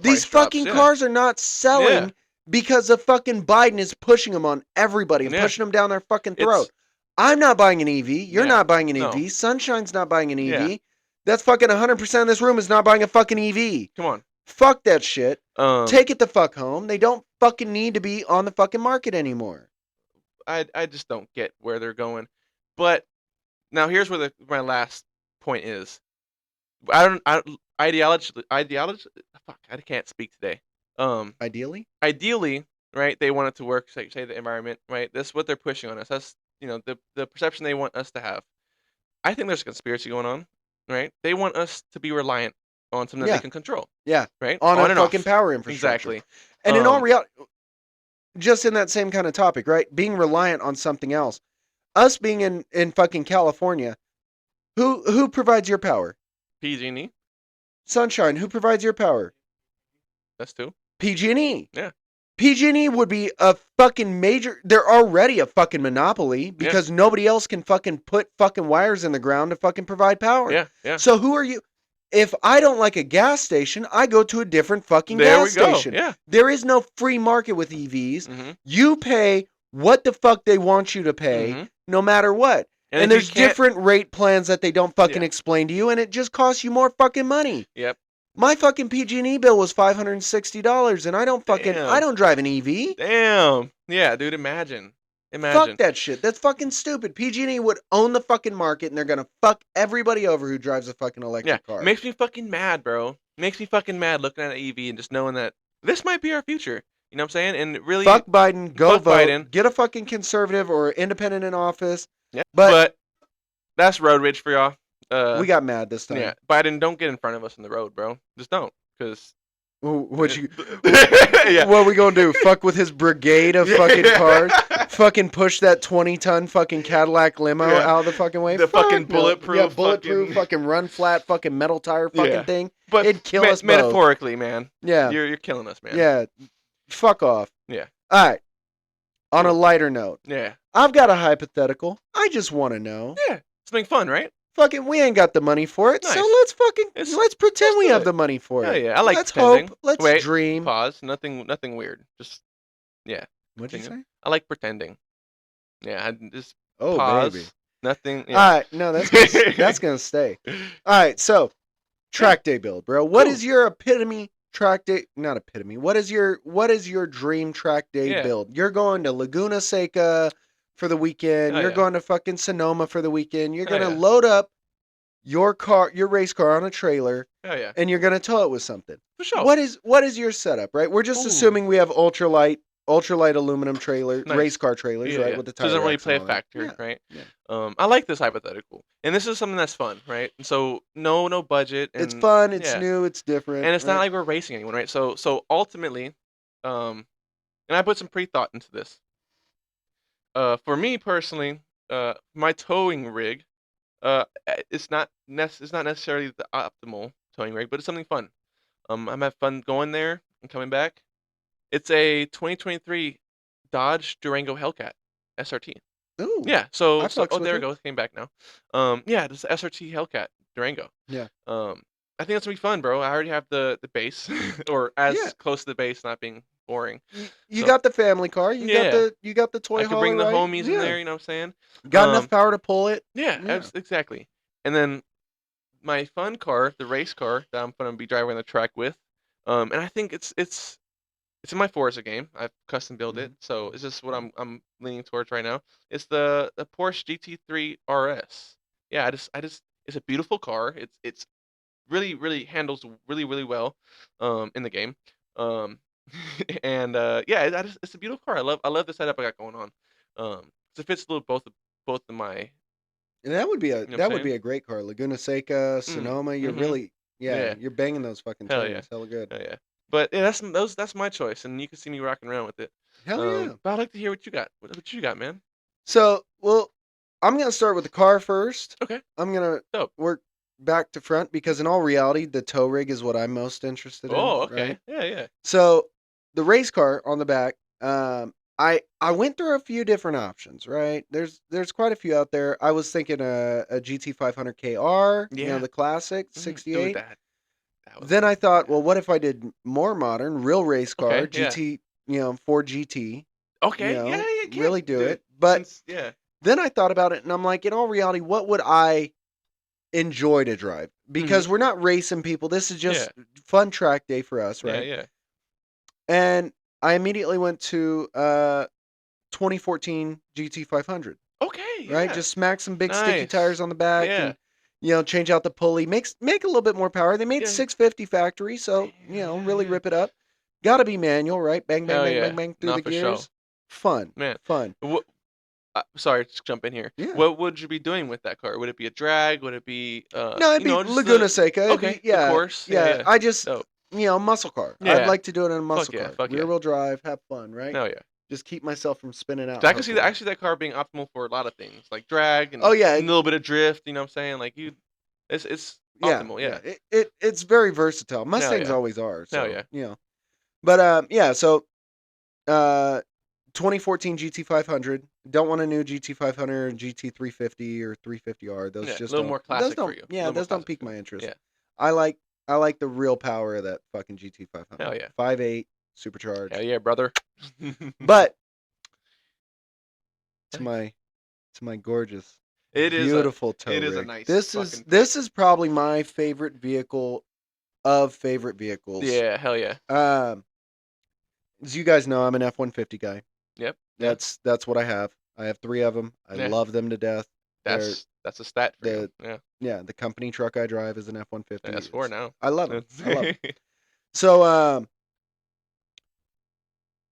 These fucking cars are not selling because the fucking Biden is pushing them on everybody and pushing them down their fucking throat. I'm not buying an EV. You're not buying an EV. Sunshine's not buying an EV. That's fucking 100% of this room is not buying a fucking EV. Come on. Fuck that shit. Take it the fuck home. They don't fucking need to be on the fucking market anymore. I just don't get where they're going. But now here's where my last point is. Ideology. Fuck, I can't speak today. Ideally, right? They want it to work. Say the environment, right? That's what they're pushing on us. That's the perception they want us to have. I think there's a conspiracy going on, right? They want us to be reliant on something that they can control. Yeah, right. On a fucking power infrastructure. Exactly. And in all reality, just in that same kind of topic, right? Being reliant on something else. us being in fucking California, who provides your power? PG&E. Sunshine, who provides your power? That's two. PG&E. Yeah. PG&E would be a fucking major. They're already a fucking monopoly because nobody else can fucking put fucking wires in the ground to fucking provide power. Yeah, yeah. So who are you? If I don't like a gas station, I go to a different fucking gas station. Yeah. There is no free market with EVs. You pay what the fuck they want you to pay, no matter what. And there's different rate plans that they don't fucking explain to you, and it just costs you more fucking money. Yep. My fucking PG&E bill was $560, and I don't drive an EV. Damn. Yeah, dude, imagine. Fuck that shit. That's fucking stupid. PG&E would own the fucking market, and they're gonna fuck everybody over who drives a fucking electric car. Makes me fucking mad, bro. Makes me fucking mad looking at an EV and just knowing that this might be our future. You know what I'm saying? And really, fuck Biden. Go vote. Biden. Get a fucking conservative or independent in office. Yeah. But that's road rage for y'all. We got mad this time. Yeah, Biden, don't get in front of us on the road, bro. Just don't, because. What are we gonna do? Fuck with his brigade of fucking cars? Fucking push that 20-ton fucking Cadillac limo out of the fucking way? The fucking bulletproof, fucking run flat, fucking metal tire fucking thing. But it'd kill us both. Metaphorically, man. Yeah, you're killing us, man. Yeah, fuck off. Yeah. All right. On a lighter note. Yeah. I've got a hypothetical. I just want to know. Yeah, something fun, right? Fucking, we ain't got the money for it, so let's pretend we have the money for it. Yeah, I like let's pretending. Hope. Let's dream. Pause. Nothing weird. Just What'd you say? I like pretending. Yeah, just pause. Baby. Nothing. Yeah. All right, no, that's gonna stay. All right, so track day build, bro. What is your epitome track day? Not epitome. What is your dream track day build? You're going to Laguna Seca for the weekend. You're going to fucking Sonoma for the weekend. You're going to load up your race car on a trailer. And you're going to tow it with something. For sure. What is your setup, right? We're just assuming we have ultralight aluminum race car trailers, right? With the tire. Doesn't really play a factor, right? Yeah. I like this hypothetical. And this is something that's fun, right? And so no budget. And, it's fun, it's new, it's different. And it's not like we're racing anyone, right? So ultimately, and I put some pre-thought into this. For me personally, my towing rig, it's not necessarily the optimal towing rig, but it's something fun. I'm having fun going there and coming back. It's a 2023 Dodge Durango Hellcat SRT. Ooh. Yeah. So there it goes. Came back now. Yeah, this SRT Hellcat Durango. Yeah. I think that's gonna be fun, bro. I already have the base, or as close to the base, not being boring. You got the family car. You got the toy hauler. I can bring the homies in there. You know what I'm saying? Got enough power to pull it. Yeah. Exactly. And then my fun car, the race car that I'm gonna be driving the track with, and I think it's in my Forza game. I've custom built it, so it's just what I'm leaning towards right now. It's the Porsche GT3 RS. Yeah, I just it's a beautiful car. It's really handles really well in the game. And it's a beautiful car. I love the setup I got going on. It fits both of my. And that would be a great car. Laguna Seca, Sonoma. You're really you're banging those fucking tires. Hella good. Hell yeah. But yeah, that's my choice, and you can see me rocking around with it. Hell yeah. But I'd like to hear what you got. What you got, man? So, I'm gonna start with the car first. Okay. I'm gonna work back to front because in all reality, the tow rig is what I'm most interested in. Oh, okay. Right? Yeah. So, the race car on the back, I went through a few different options, right? There's quite a few out there. I was thinking a GT500 KR, the classic 68. Dude, then I thought, well, what if I did more modern, real race car, GT, Ford GT. Okay, really do it. But then I thought about it, and I'm like, in all reality, what would I enjoy to drive? Because we're not racing people. This is just fun track day for us, right? Yeah. And I immediately went to 2014 GT500. Okay. Right? Just smack some big sticky tires on the back and change out the pulley. Make a little bit more power. They made 650 factory, so really rip it up. Got to be manual, right? Bang bang through the gears. Sure. Fun. Man. Fun. Sorry, just jump in here. Yeah. What would you be doing with that car? Would it be a drag? Would it be No, it'd be Laguna Seca. Okay. Of course. Yeah. I just muscle car. Yeah. I'd like to do it in a muscle car. Fuck rear wheel drive, have fun, right? Oh yeah. just keep myself from spinning out. So I can see that. I see that car being optimal for a lot of things, like drag and oh yeah, a little bit of drift. You know what I'm saying? Like it's yeah, optimal. yeah. Yeah. It's very versatile. Hell Mustangs yeah. always are. Hell So yeah. but yeah. So 2014 GT500. Don't want a new GT500, GT350 or 350R. Those Yeah. A just little don't. more Those classic for don't. you. A Yeah, little more those don't classic pique for you. my interest. Yeah. I like the real power of that fucking GT500. Hell yeah. 5.8 supercharged. Hell yeah, brother. But to my gorgeous, it is a beautiful tow it is a rig. nice This fucking pick. is probably my favorite vehicle of favorite vehicles. Yeah. Hell yeah. As you guys know, I'm an F-150 guy. Yep. Yeah. That's what I have. I have 3 of them. I Yeah. love them to death. That's a stat for you. Yeah. Yeah, the company truck I drive is an F-150. That's 4 now. I love them. I love them. So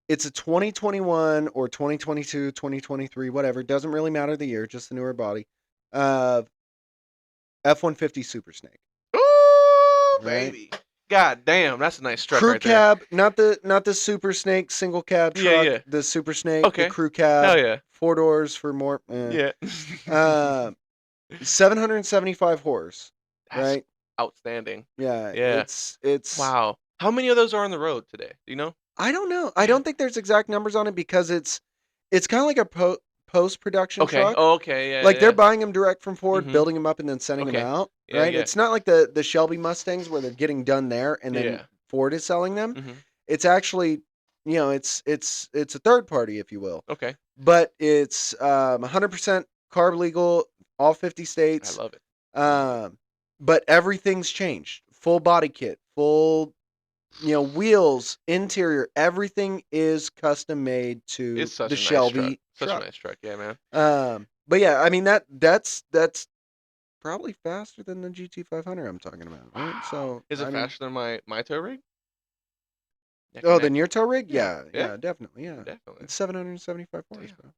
it's a 2021 or 2022, 2023, whatever. It doesn't really matter the year, just the newer body. F-150 Super Snake. Ooh, Right? baby. God damn, that's a nice truck Crew right there. cab, not the Super Snake single cab truck. Yeah, yeah. The Super Snake, Okay. the crew cab. Hell yeah. 4 doors for more. Yeah. 775 horse. That's right? outstanding. Yeah. Yeah. It's Wow. How many of those are on the road today? Do you know? I don't know. I don't think there's exact numbers on it because it's kind of like a post-production Okay. truck. Oh, okay. Yeah. Like they're Yeah. buying them direct from Ford, Mhm. building them up, and then sending them Okay. out. Yeah, Right? yeah. It's not like the Shelby Mustangs where they're getting done there and then Yeah. Ford is selling them. Mhm. It's actually, it's a third party, if you will. Okay. But it's 100% carb legal, all 50 I states. love it. But everything's changed. Full body kit, full, wheels, interior, everything is custom made to It's such the a nice Shelby truck. Such truck. a nice truck. Yeah, man. But yeah, I mean that's probably faster than the GT500 I'm talking about, right? Wow. So Is it faster than my tow rig? Neck and oh, neck. the near tow rig? Yeah. Yeah, definitely, yeah. Definitely. It's 775 Damn. horsepower.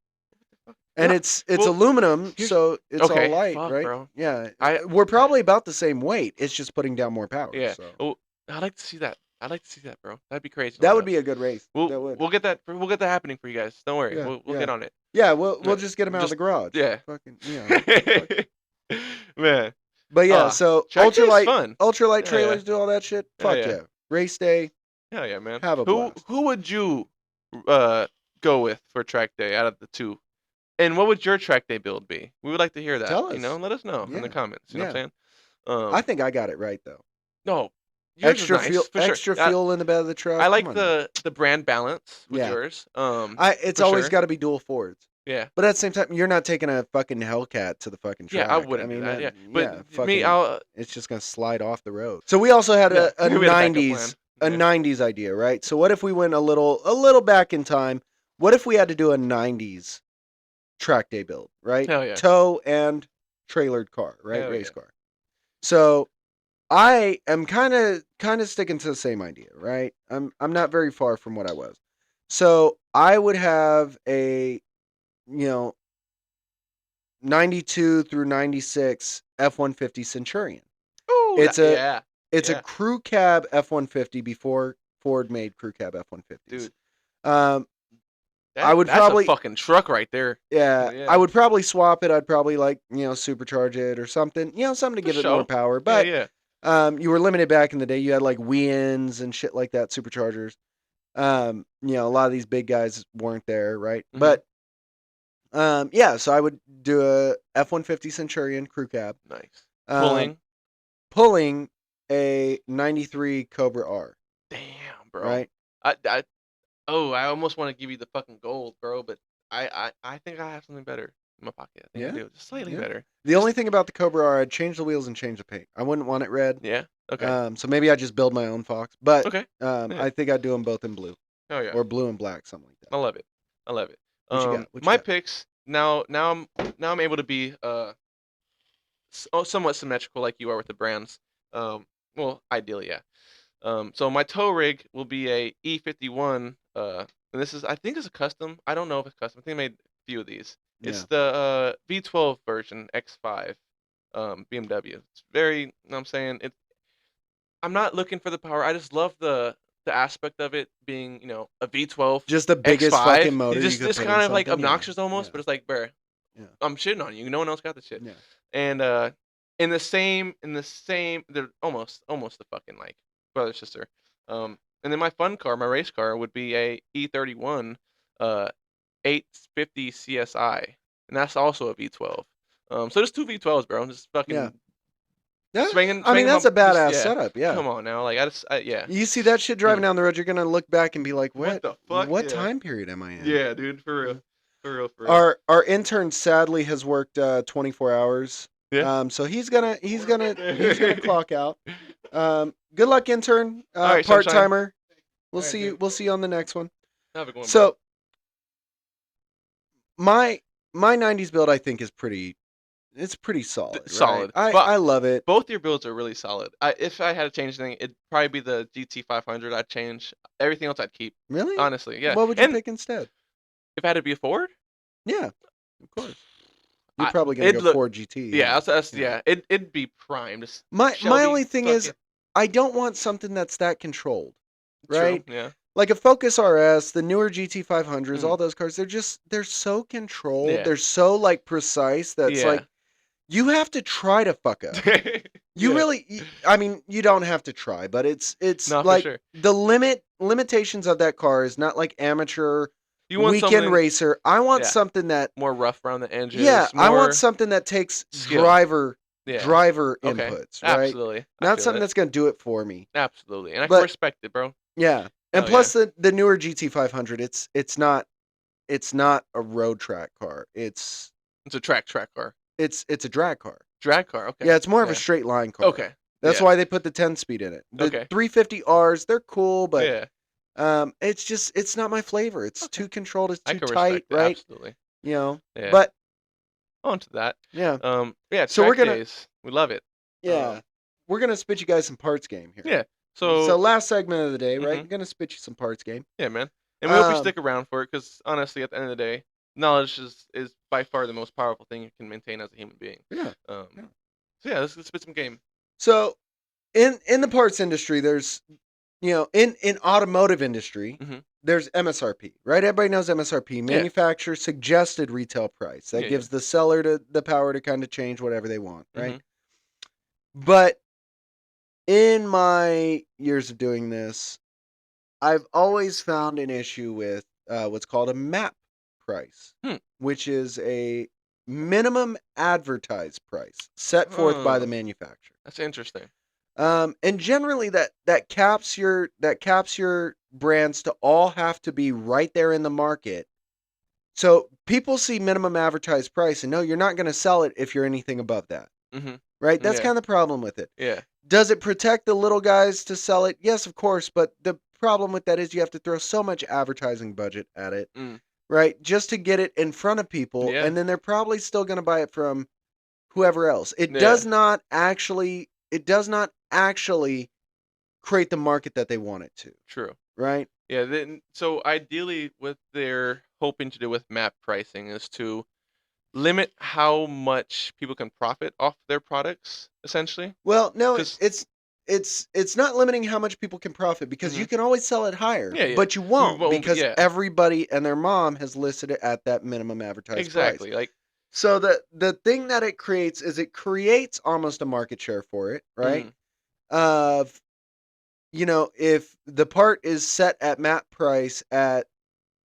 What the And fuck? it's Well, aluminum, here's so it's all okay. light, Fuck, right? bro. Yeah. I We're probably about the same weight. It's just putting down more power. yeah. So Oh, I'd like to see that. I'd like to see that, bro. That'd be crazy. that would be a good race. That would. We'll get that. We'll get that happening for you guys. Don't worry. Yeah, We'll get on it. Yeah, we'll Yeah. just get them out of Just the garage. yeah. Fucking fuck. Man. But yeah, so Track day is fun. ultralight Yeah, trailers yeah. do all that shit. Yeah, Fuck yeah. yeah. Race day, Hell yeah, man. have a blast. Who would you go with for track day out of the two? And what would your track day build be? We would like to hear that. Tell You know, us. let us know in Yeah. the comments. You know what I'm Yeah. saying? I think I got it right though. No, yours is nice for sure. Extra fuel in the bed of the truck. I Come like on, man. the brand balance with Yeah. yours. It's for always sure. got to be dual Fords. Yeah. But at the same time, you're not taking a fucking Hellcat to the fucking track. Yeah, I wouldn't do that. Yeah, but me, it's just gonna slide off the road. So we also had yeah, a we had a backup 90s plan. a 90s idea, right? So what if we went a little back in time? What if we had to do a 90s track day build, right? Hell yeah. Tow and trailered car, right? Hell Race yeah. car. So I am kind of sticking to the same idea, right? I'm not very far from what I was. So I would have a 92 through 96 F-150 Centurion. Ooh, It's it's a crew cab F-150 before Ford made crew cab F-150s. Dude. I would that's probably a fucking truck right there. Yeah, I would probably swap it. I'd probably supercharge it or something. Something to give it more power. But you were limited back in the day. You had like Wiens and shit like that, superchargers. A lot of these big guys weren't there, right? Mhm. But so I would do a F-150 Centurion crew cab. Nice. Pulling a 93 Cobra R. Damn, bro. Right? I almost want to give you the fucking gold, bro, but I think I have something better in my pocket. I think I do. Just slightly better. The only thing about the Cobra R, I'd change the wheels and change the paint. I wouldn't want it red. Yeah. Okay. So maybe I just build my own Fox. But okay. I think I'd do them both in blue. Oh yeah. Or blue and black, something like that. I love it. What you got? My picks now I'm able to be somewhat symmetrical like you are with the brands. Well, ideally, yeah. So my tow rig will be a E51. And I think it's a custom. I don't know if it's custom. I think they made a few of these. It's the V12 version X5 BMW. It's very, you know what I'm saying? I'm not looking for the power. I just love the the aspect of it being, a V12 just the biggest X5, fucking motor you could just put kind in of like something. obnoxious almost, Yeah. but it's like, bruh, Yeah. I'm shitting on you. No one else got the shit. Yeah. And in the same, they're almost the fucking like brother sister. And then my fun car, my race car, would be a E31, 850 CSI, and that's also a V12. So there's two V12s, bro. Just Yeah. fucking Yeah. swinging, I mean, that's my, a just badass yeah. setup. Yeah. Come on now, like yeah. You see that shit driving down the road, you're gonna look back and be like, What "What? the fuck? What Yeah, time period am I in?" yeah, dude, for real, Yeah. for real, for real. Our intern sadly has worked 24 hours. Yeah. So he's gonna clock out. Good luck, intern. All right, Part sunshine. timer. We'll All right, see you. dude. We'll see you on the next one. Have a good one, bro. So my 90s build, I think, is pretty. It's pretty solid. Solid. Right? But I love it. both your builds are really solid. If I had to change anything, it'd probably be the GT 500. I'd change everything else. I'd keep. Really? Honestly, yeah. What would you And pick instead? if I had to be a Ford, Yeah, of course. You're probably gonna go Ford GT. Yeah, yeah. It'd be prime. Just my only thing is, fucking I don't want something that's that controlled. Right? True, yeah. Like a Focus RS, the newer GT 500s, all those cars, they're so controlled. Yeah. They're so like precise that's like you have to try to fuck up. You really, I mean, you don't have to try, but it's No, like for sure. the limitations of that car is not like amateur You want weekend racer. I want something that more rough around the edges. Yeah, I more want something that takes skill. driver Okay. inputs, right? Absolutely. Not something that's gonna do it for me. Absolutely, and I can respect it, bro. Yeah, and plus the newer GT 500, it's not a road track car. It's a track car. It's a drag car. Drag car, okay. Yeah, it's more of a straight line car. Okay. That's why they put the 10-speed in it. The 350Rs, they're cool, but it's not my flavor. It's too controlled. It's too tight, right? Absolutely. You know. Yeah. But on to that. Yeah. Yeah. So we're gonna. Days. We love it. Yeah. We're gonna spit you guys some parts game here. Yeah. So last segment of the day, right? We're gonna spit you some parts game. Yeah, man. And we hope you stick around for it, because honestly, at the end of the day, knowledge is by far the most powerful thing you can maintain as a human being. Yeah. So yeah, let's spit some game. So in the parts industry, there's in automotive industry, there's MSRP, right? Everybody knows MSRP, manufacturer suggested retail price. That gives the seller the power to kind of change whatever they want, right? But in my years of doing this, I've always found an issue with what's called a MAP price, which is a minimum advertised price set forth by the manufacturer. That's interesting. And generally that caps your brands to all have to be right there in the market. So people see minimum advertised price and no, you're not going to sell it if you're anything above that. Right? That's kind of the problem with it. Yeah. Does it protect the little guys to sell it? Yes, of course. But the problem with that is you have to throw so much advertising budget at it, right? Just to get it in front of people. Yeah. And then they're probably still going to buy it from whoever else. It does not actually create the market that they want it to. True. Right? Yeah. So ideally, what they're hoping to do with MAP pricing is to limit how much people can profit off their products, essentially. Well, no, it's not limiting how much people can profit, because you can always sell it higher, but you won't, because everybody and their mom has listed it at that minimum advertised price. Like, so the thing that it creates is it creates almost a market share for it, right? Of if the part is set at MAP price at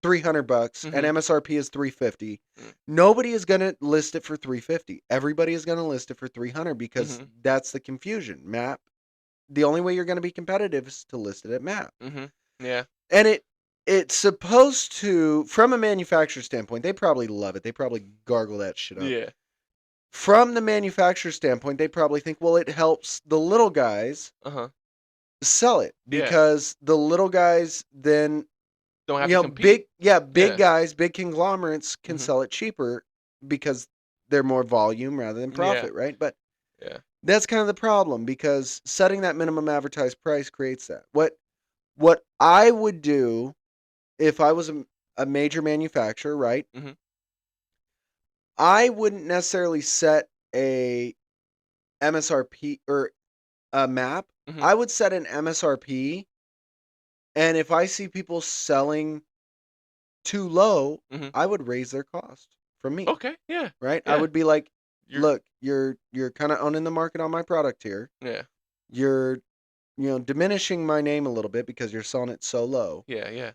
$300 and MSRP is $350, nobody is going to list it for $350. Everybody is going to list it for $300, because that's the confusion. MAP, the only way you're going to be competitive is to list it at MAP. Yeah. And it's supposed to, from a manufacturer standpoint, they probably love it. They probably gargle that shit up. Yeah. From the manufacturer standpoint, they probably think, well, it helps the little guys sell it, because the little guys then don't have to compete. Big guys, big conglomerates can sell it cheaper because they're more volume rather than profit, right? But that's kind of the problem, because setting that minimum advertised price creates that. What I would do if I was a major manufacturer, right? I wouldn't necessarily set a MSRP or a MAP. I would set an MSRP And if I see people selling too low, Mhm. I would raise their cost from me. Okay. Yeah. Right? I Yeah. would be like, You're. look, you're kind of owning the market on my product here. Yeah. You're diminishing my name a little bit because you're selling it so low. Yeah. Yeah.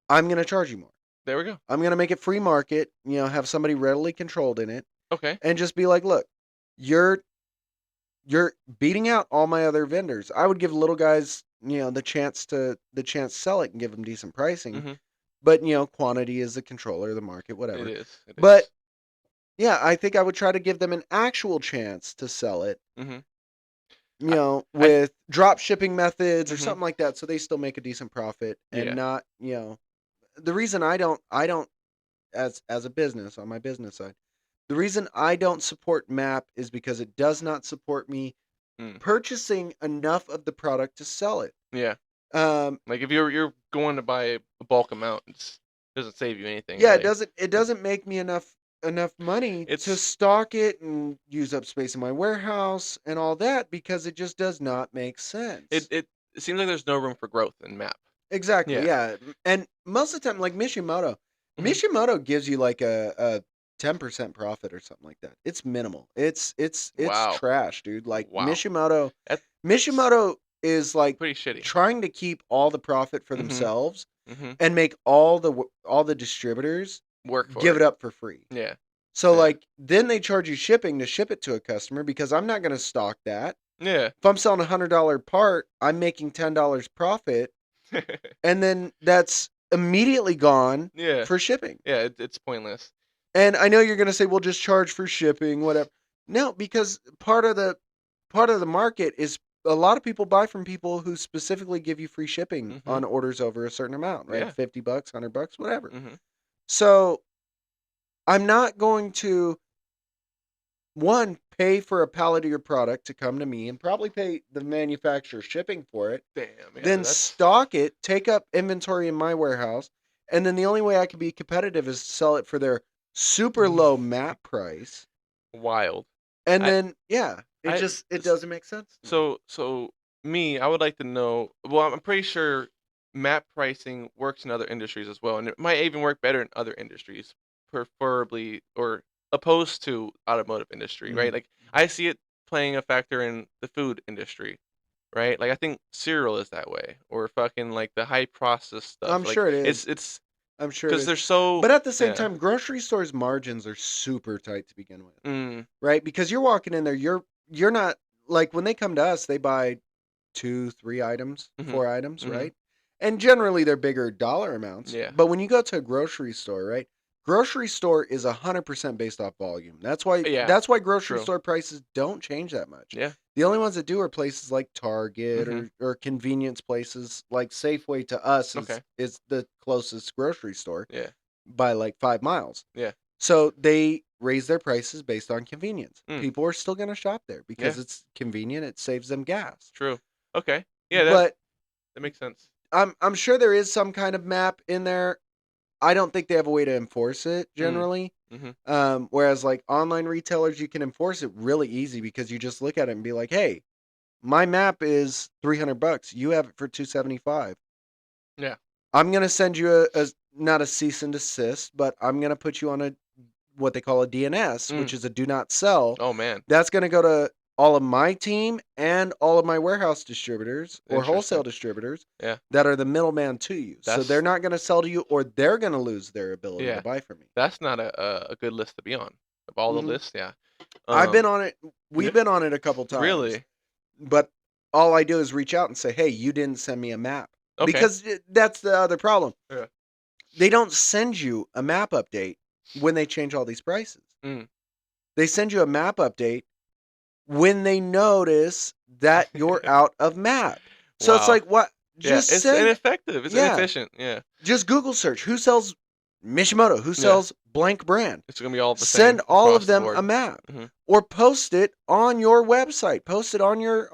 I'm going to charge you more. There we go. I'm going to make it free market, have somebody readily controlled in it Okay. and just be like, look, you're beating out all my other vendors. I would give little guys, the chance to sell it and give them decent pricing. Mhm. But, quantity is the controller of the market, whatever. It is. It But is. yeah, I think I would try to give them an actual chance to sell it, Mhm. I. I. with drop shipping methods or Mhm. something like that so they still make a decent profit and Yeah. not, the reason I don't as a business on my business side. The reason I don't support MAP is because it does not support me Mm. purchasing enough of the product to sell it. Yeah. Um, Like if you're going to buy a bulk amount, it doesn't save you anything yeah, really. it It, doesn't make me enough money to it's stock it and use up space in my warehouse and all that because it just does not make it, sense. it it seems like there's no room for growth in map. Exactly, Yeah. yeah. And most of the time, like Mishimoto, Mhm. Mishimoto gives you like a 10% profit or something like that. It's minimal. It's Wow. trash, dude. Like Wow. That's Mishimoto is like pretty shitty. trying to keep all the profit for Mhm. themselves Mhm. and make all the distributors Work for give it it. up for free. Yeah. So Yeah. like then they charge you shipping to ship it to a customer because I'm not going to stock that. Yeah. If I'm selling $100 part, I'm making $10 profit and then that's immediately gone Yeah. for shipping. Yeah. It's pointless. And I know you're going to say, "Well, just charge for shipping, whatever." No, because part of the market is a lot of people buy from people who specifically give you free shipping Mhm. on orders over a certain amount, right? Yeah. $50, $100, whatever. Mhm. So I'm not going to one pay for a pallet of your product to come to me and probably pay the manufacturer shipping for it, Damn. Yeah. then That's stock it, take up inventory in my warehouse, and then the only way I can be competitive is to sell it for their super low MAP price. wild. And I. then yeah, I. it doesn't make sense to me. So me, I would like to know. Well, I'm pretty sure map pricing works in other industries as well, and it might even work better in other industries, preferably or opposed to automotive industry, right? Mhm. Like I see it playing a factor in the food industry, right? Like I think cereal is that way, or fucking like the high processed stuff. I'm Like sure it it's is. it's I'm sure it because is. they're so But at the same yeah. time, grocery stores margins are super tight to begin with, Mm, right? Because you're walking in there, you're not like when they come to us, they buy 2, 3 items, mhm, 4 items, mhm, right? And generally they're bigger dollar amounts. yeah, But when you go to a grocery store, right? Grocery store is 100% based off volume. yeah, That's why grocery true, store prices don't change that much. yeah, The only ones that do are places like Target mhm, or convenience places like Safeway to us okay, is the closest grocery store yeah, by like 5 miles. yeah, So they raise their prices based on convenience. mm, People are still going to shop there because yeah. it's convenient, it saves them gas. True. Okay. Yeah, that But that makes sense. I'm sure there is some kind of map in there. I don't think they have a way to enforce it Mm. generally. Mhm. Whereas like online retailers, you can enforce it really easy because you just look at it and be like, "Hey, my map is $300. You have it for 275. Yeah. I'm gonna send you a not a cease and desist, but I'm gonna put you on a what they call a DNS, Mm. which is a do not sell. Oh man. That's gonna go to all of my team and all of my warehouse distributors or wholesale Interesting. distributors Yeah. that are the middleman to you. So they're That's not gonna sell to you or they're gonna lose their ability to yeah. buy from me. That's not a good list to be on. Of all the Mhm. lists, yeah. I've Um been on it. We've yeah. been on it a couple times, Really? but all I do is reach out and say, "Hey, you didn't send me a map." Okay. Because that's the other problem. Yeah. They don't send you a map update when they change all these prices. Mm. They send you a map update when they notice that you're out of map. So it's Wow. like, what? Yeah, Just it's send, ineffective. It's yeah, inefficient. Yeah. just Google search who sells Mishimoto, who Yeah. sells blank brand. It's going to be all the Send same all of across the them a board. map Mhm. or post it on your website. Post it on your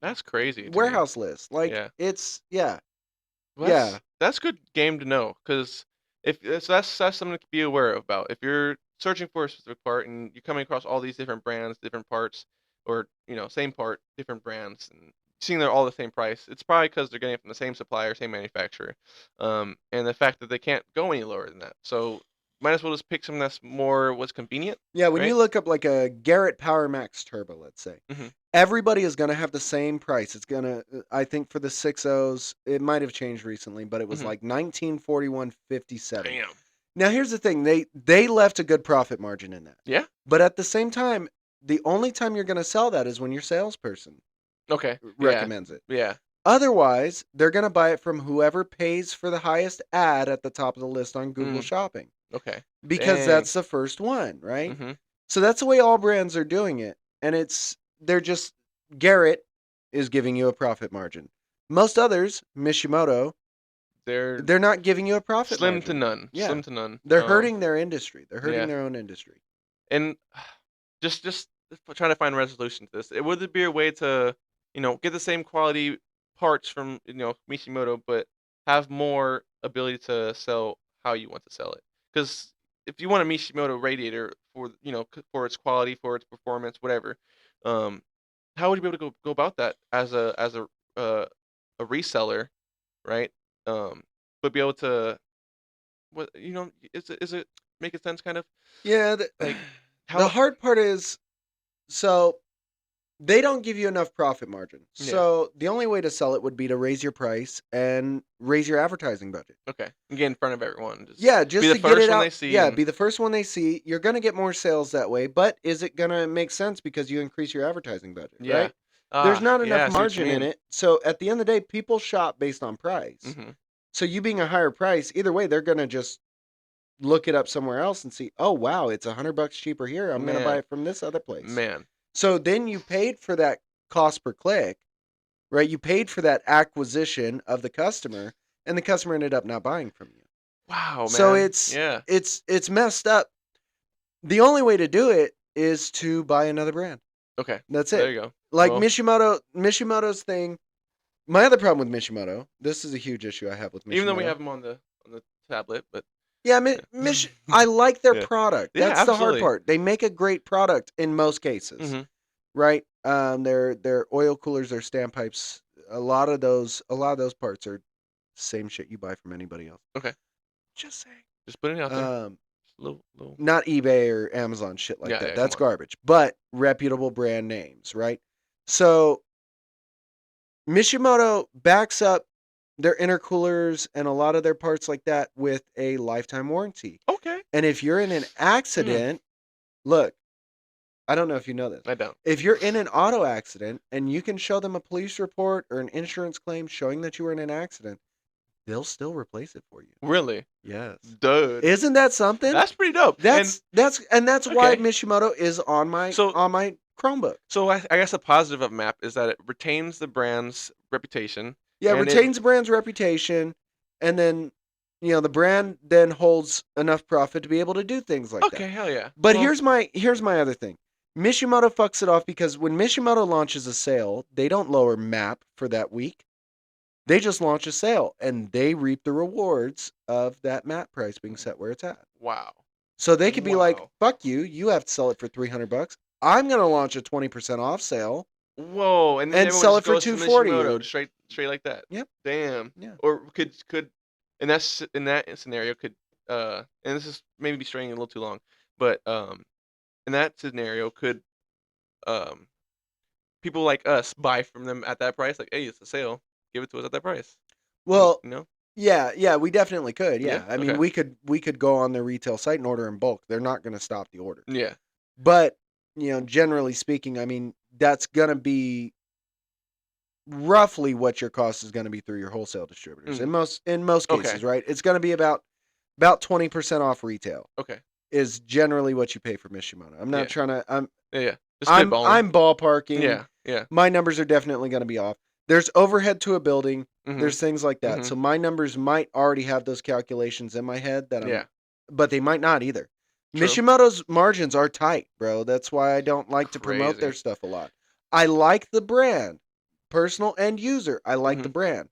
That's crazy to me. warehouse list. Like Yeah. it's yeah. Well, Yeah. that's good game to know because if so that's something to be aware about. If you're searching for a specific part and you're coming across all these different brands, different parts, or same part, different brands, and seeing they're all the same price, it's probably because they're getting it from the same supplier, same manufacturer, and the fact that they can't go any lower than that. So might as well just pick something that's more what's convenient, Yeah, when right? you look up like a Garrett Power Max Turbo, let's say, everybody is going to have the same price. It's going to, I think for the 6.0s, it might have changed recently, but it was like 1941.57. Damn. Now here's the thing, they left a good profit margin in that. Yeah. But at the same time, the only time you're going to sell that is when your salesperson recommends it. Yeah. Otherwise, they're going to buy it from whoever pays for the highest ad at the top of the list on Google Shopping. Okay. Because that's the first one, right? So that's the way all brands are doing it. And they're just, Garrett is giving you a profit margin. Most others, Mishimoto, they're not giving you a profit margin. Slim to none. Yeah. Slim to none. They're hurting their industry. They're hurting their own industry. And just trying to find a resolution to this. Would there be a way to, get the same quality parts from, Mishimoto, but have more ability to sell how you want to sell it? Because if you want a Mishimoto radiator for, for its quality, for its performance, whatever, how would you be able to go about that as a reseller, right? But be able to, what is it making sense kind of? Yeah. The hard part is, so they don't give you enough profit margin. So the only way to sell it would be to raise your price and raise your advertising budget. Okay. And get in front of everyone. Just be the first one they see. Yeah, be the first one they see. You're going to get more sales that way, but is it going to make sense because you increase your advertising budget, right? There's not enough margin in it. So at the end of the day, people shop based on price. So you being a higher price, either way, they're going to just look it up somewhere else and see, oh, wow, it's $100 cheaper here. I'm going to buy it from this other place. So then you paid for that cost per click, right? You paid for that acquisition of the customer, and the customer ended up not buying from you. Wow, man. So it's messed up. The only way to do it is to buy another brand. Okay. That's it. There you go. Like Mishimoto's thing. My other problem with Mishimoto, this is a huge issue I have with Mishimoto. Even though we have them on the tablet, but yeah, I like their product. That's the hard part. They make a great product in most cases, right? Their oil coolers, their standpipes, a lot of those parts are same shit you buy from anybody else. Okay, just saying. Just putting it out there. Little. Not eBay or Amazon shit like that. That's garbage. But reputable brand names, right? So Mishimoto backs up their intercoolers and a lot of their parts like that with a lifetime warranty. Okay. And if you're in an accident, look, I don't know if you know this. I don't. If you're in an auto accident and you can show them a police report or an insurance claim showing that you were in an accident, they'll still replace it for you. Really? Yes. Dude. Isn't that something? That's pretty dope. That's why Mishimoto is on my Chromebook. So I guess the positive of MAP is that it retains the brand's reputation. Yeah, retains the brand's reputation, and then, the brand then holds enough profit to be able to do things like that. Okay, hell yeah. But here's my other thing. Mishimoto fucks it off because when Mishimoto launches a sale, they don't lower MAP for that week. They just launch a sale, and they reap the rewards of that MAP price being set where it's at. Wow. So they could be like, fuck you, you have to sell it for $300. I'm going to launch a 20% off sale. Whoa, and sell it for $240. Straight like that. Yep. Damn. Yeah. Or could in that scenario and this is maybe straying a little too long, but in that scenario could people like us buy from them at that price? Like, hey, it's a sale, give it to us at that price. Well, yeah, we definitely could. Yeah, I mean, we could go on their retail site and order in bulk. They're not going to stop the order. Yeah. But generally speaking, I mean, that's gonna be roughly what your cost is gonna be through your wholesale distributors. In most cases, right? It's gonna be about 20% off retail. Okay. Is generally what you pay for Mishimoto. I'm not trying to. I'm ballparking. Yeah. My numbers are definitely gonna be off. There's overhead to a building. There's things like that. So my numbers might already have those calculations in my head but they might not either. True. Mishimoto's margins are tight, bro. That's why I don't like to promote their stuff a lot. I like the brand. Personal end user, I like the brand.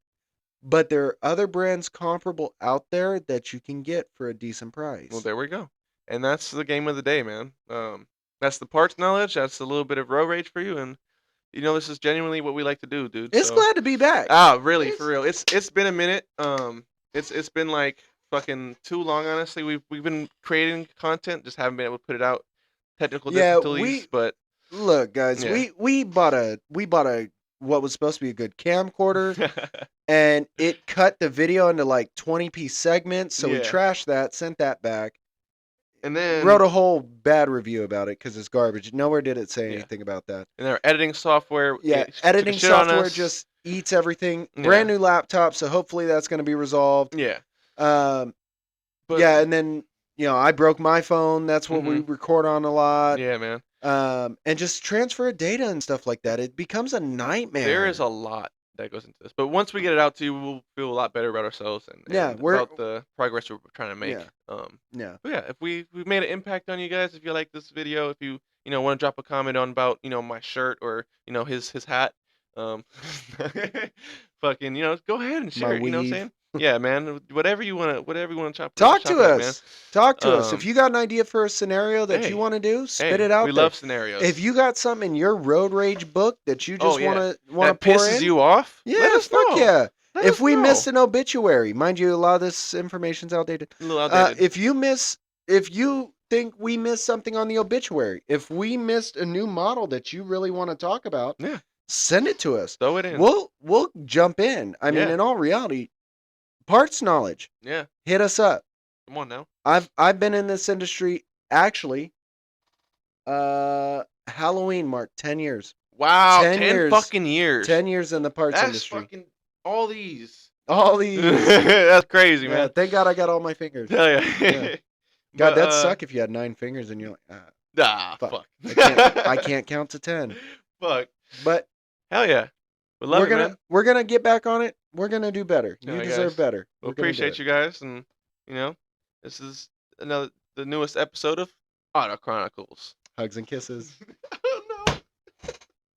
But there are other brands comparable out there that you can get for a decent price. Well, there we go. And that's the game of the day, man. That's the parts knowledge. That's a little bit of road rage for you. And this is genuinely what we like to do, dude. It's So glad to be back. really, for real. It's been a minute. It's been like fucking too long, honestly. We've been creating content, just haven't been able to put it out. Technical difficulties, but look, guys, yeah. we bought a what was supposed to be a good camcorder, and it cut the video into like 20-piece segments. So we trashed that, sent that back, and then wrote a whole bad review about it because it's garbage. Nowhere did it say anything about that. And our editing software, editing software just eats everything. Brand new laptop, so hopefully that's going to be resolved. Yeah. And then I broke my phone. That's what we record on a lot. Yeah, man. And just transfer of data and stuff like that. It becomes a nightmare. There is a lot that goes into this, but once we get it out to you, we'll feel a lot better about ourselves and about the progress we're trying to make. But if we've made an impact on you guys, if you like this video, if you want to drop a comment on about my shirt or his hat, fucking go ahead and share it. You know what I'm saying? Yeah, man. Whatever you want to talk to us. Talk to us. If you got an idea for a scenario that you want to do, spit it out. We love scenarios. If you got something in your road rage book that you just want to pour pisses you off, let us know. Yeah. If we missed an obituary, mind you, a lot of this information's outdated. A little outdated. If you think we missed something on the obituary, if we missed a new model that you really want to talk about, send it to us. Throw it in. We'll jump in. I mean, in all reality, parts knowledge. Yeah. Hit us up. Come on now. I've been in this industry actually. Halloween marked 10 years. Wow, 10 fucking years. 10 years in the parts industry. That's fucking all these. That's crazy, man. Thank God I got all my fingers. Hell yeah. God, that'd suck if you had 9 fingers and you're like, fuck. I can't count to 10. Fuck. But hell yeah. We're gonna get back on it. We're gonna do better. You deserve better. We appreciate you guys, and this is the newest episode of Auto Chronicles. Hugs and kisses.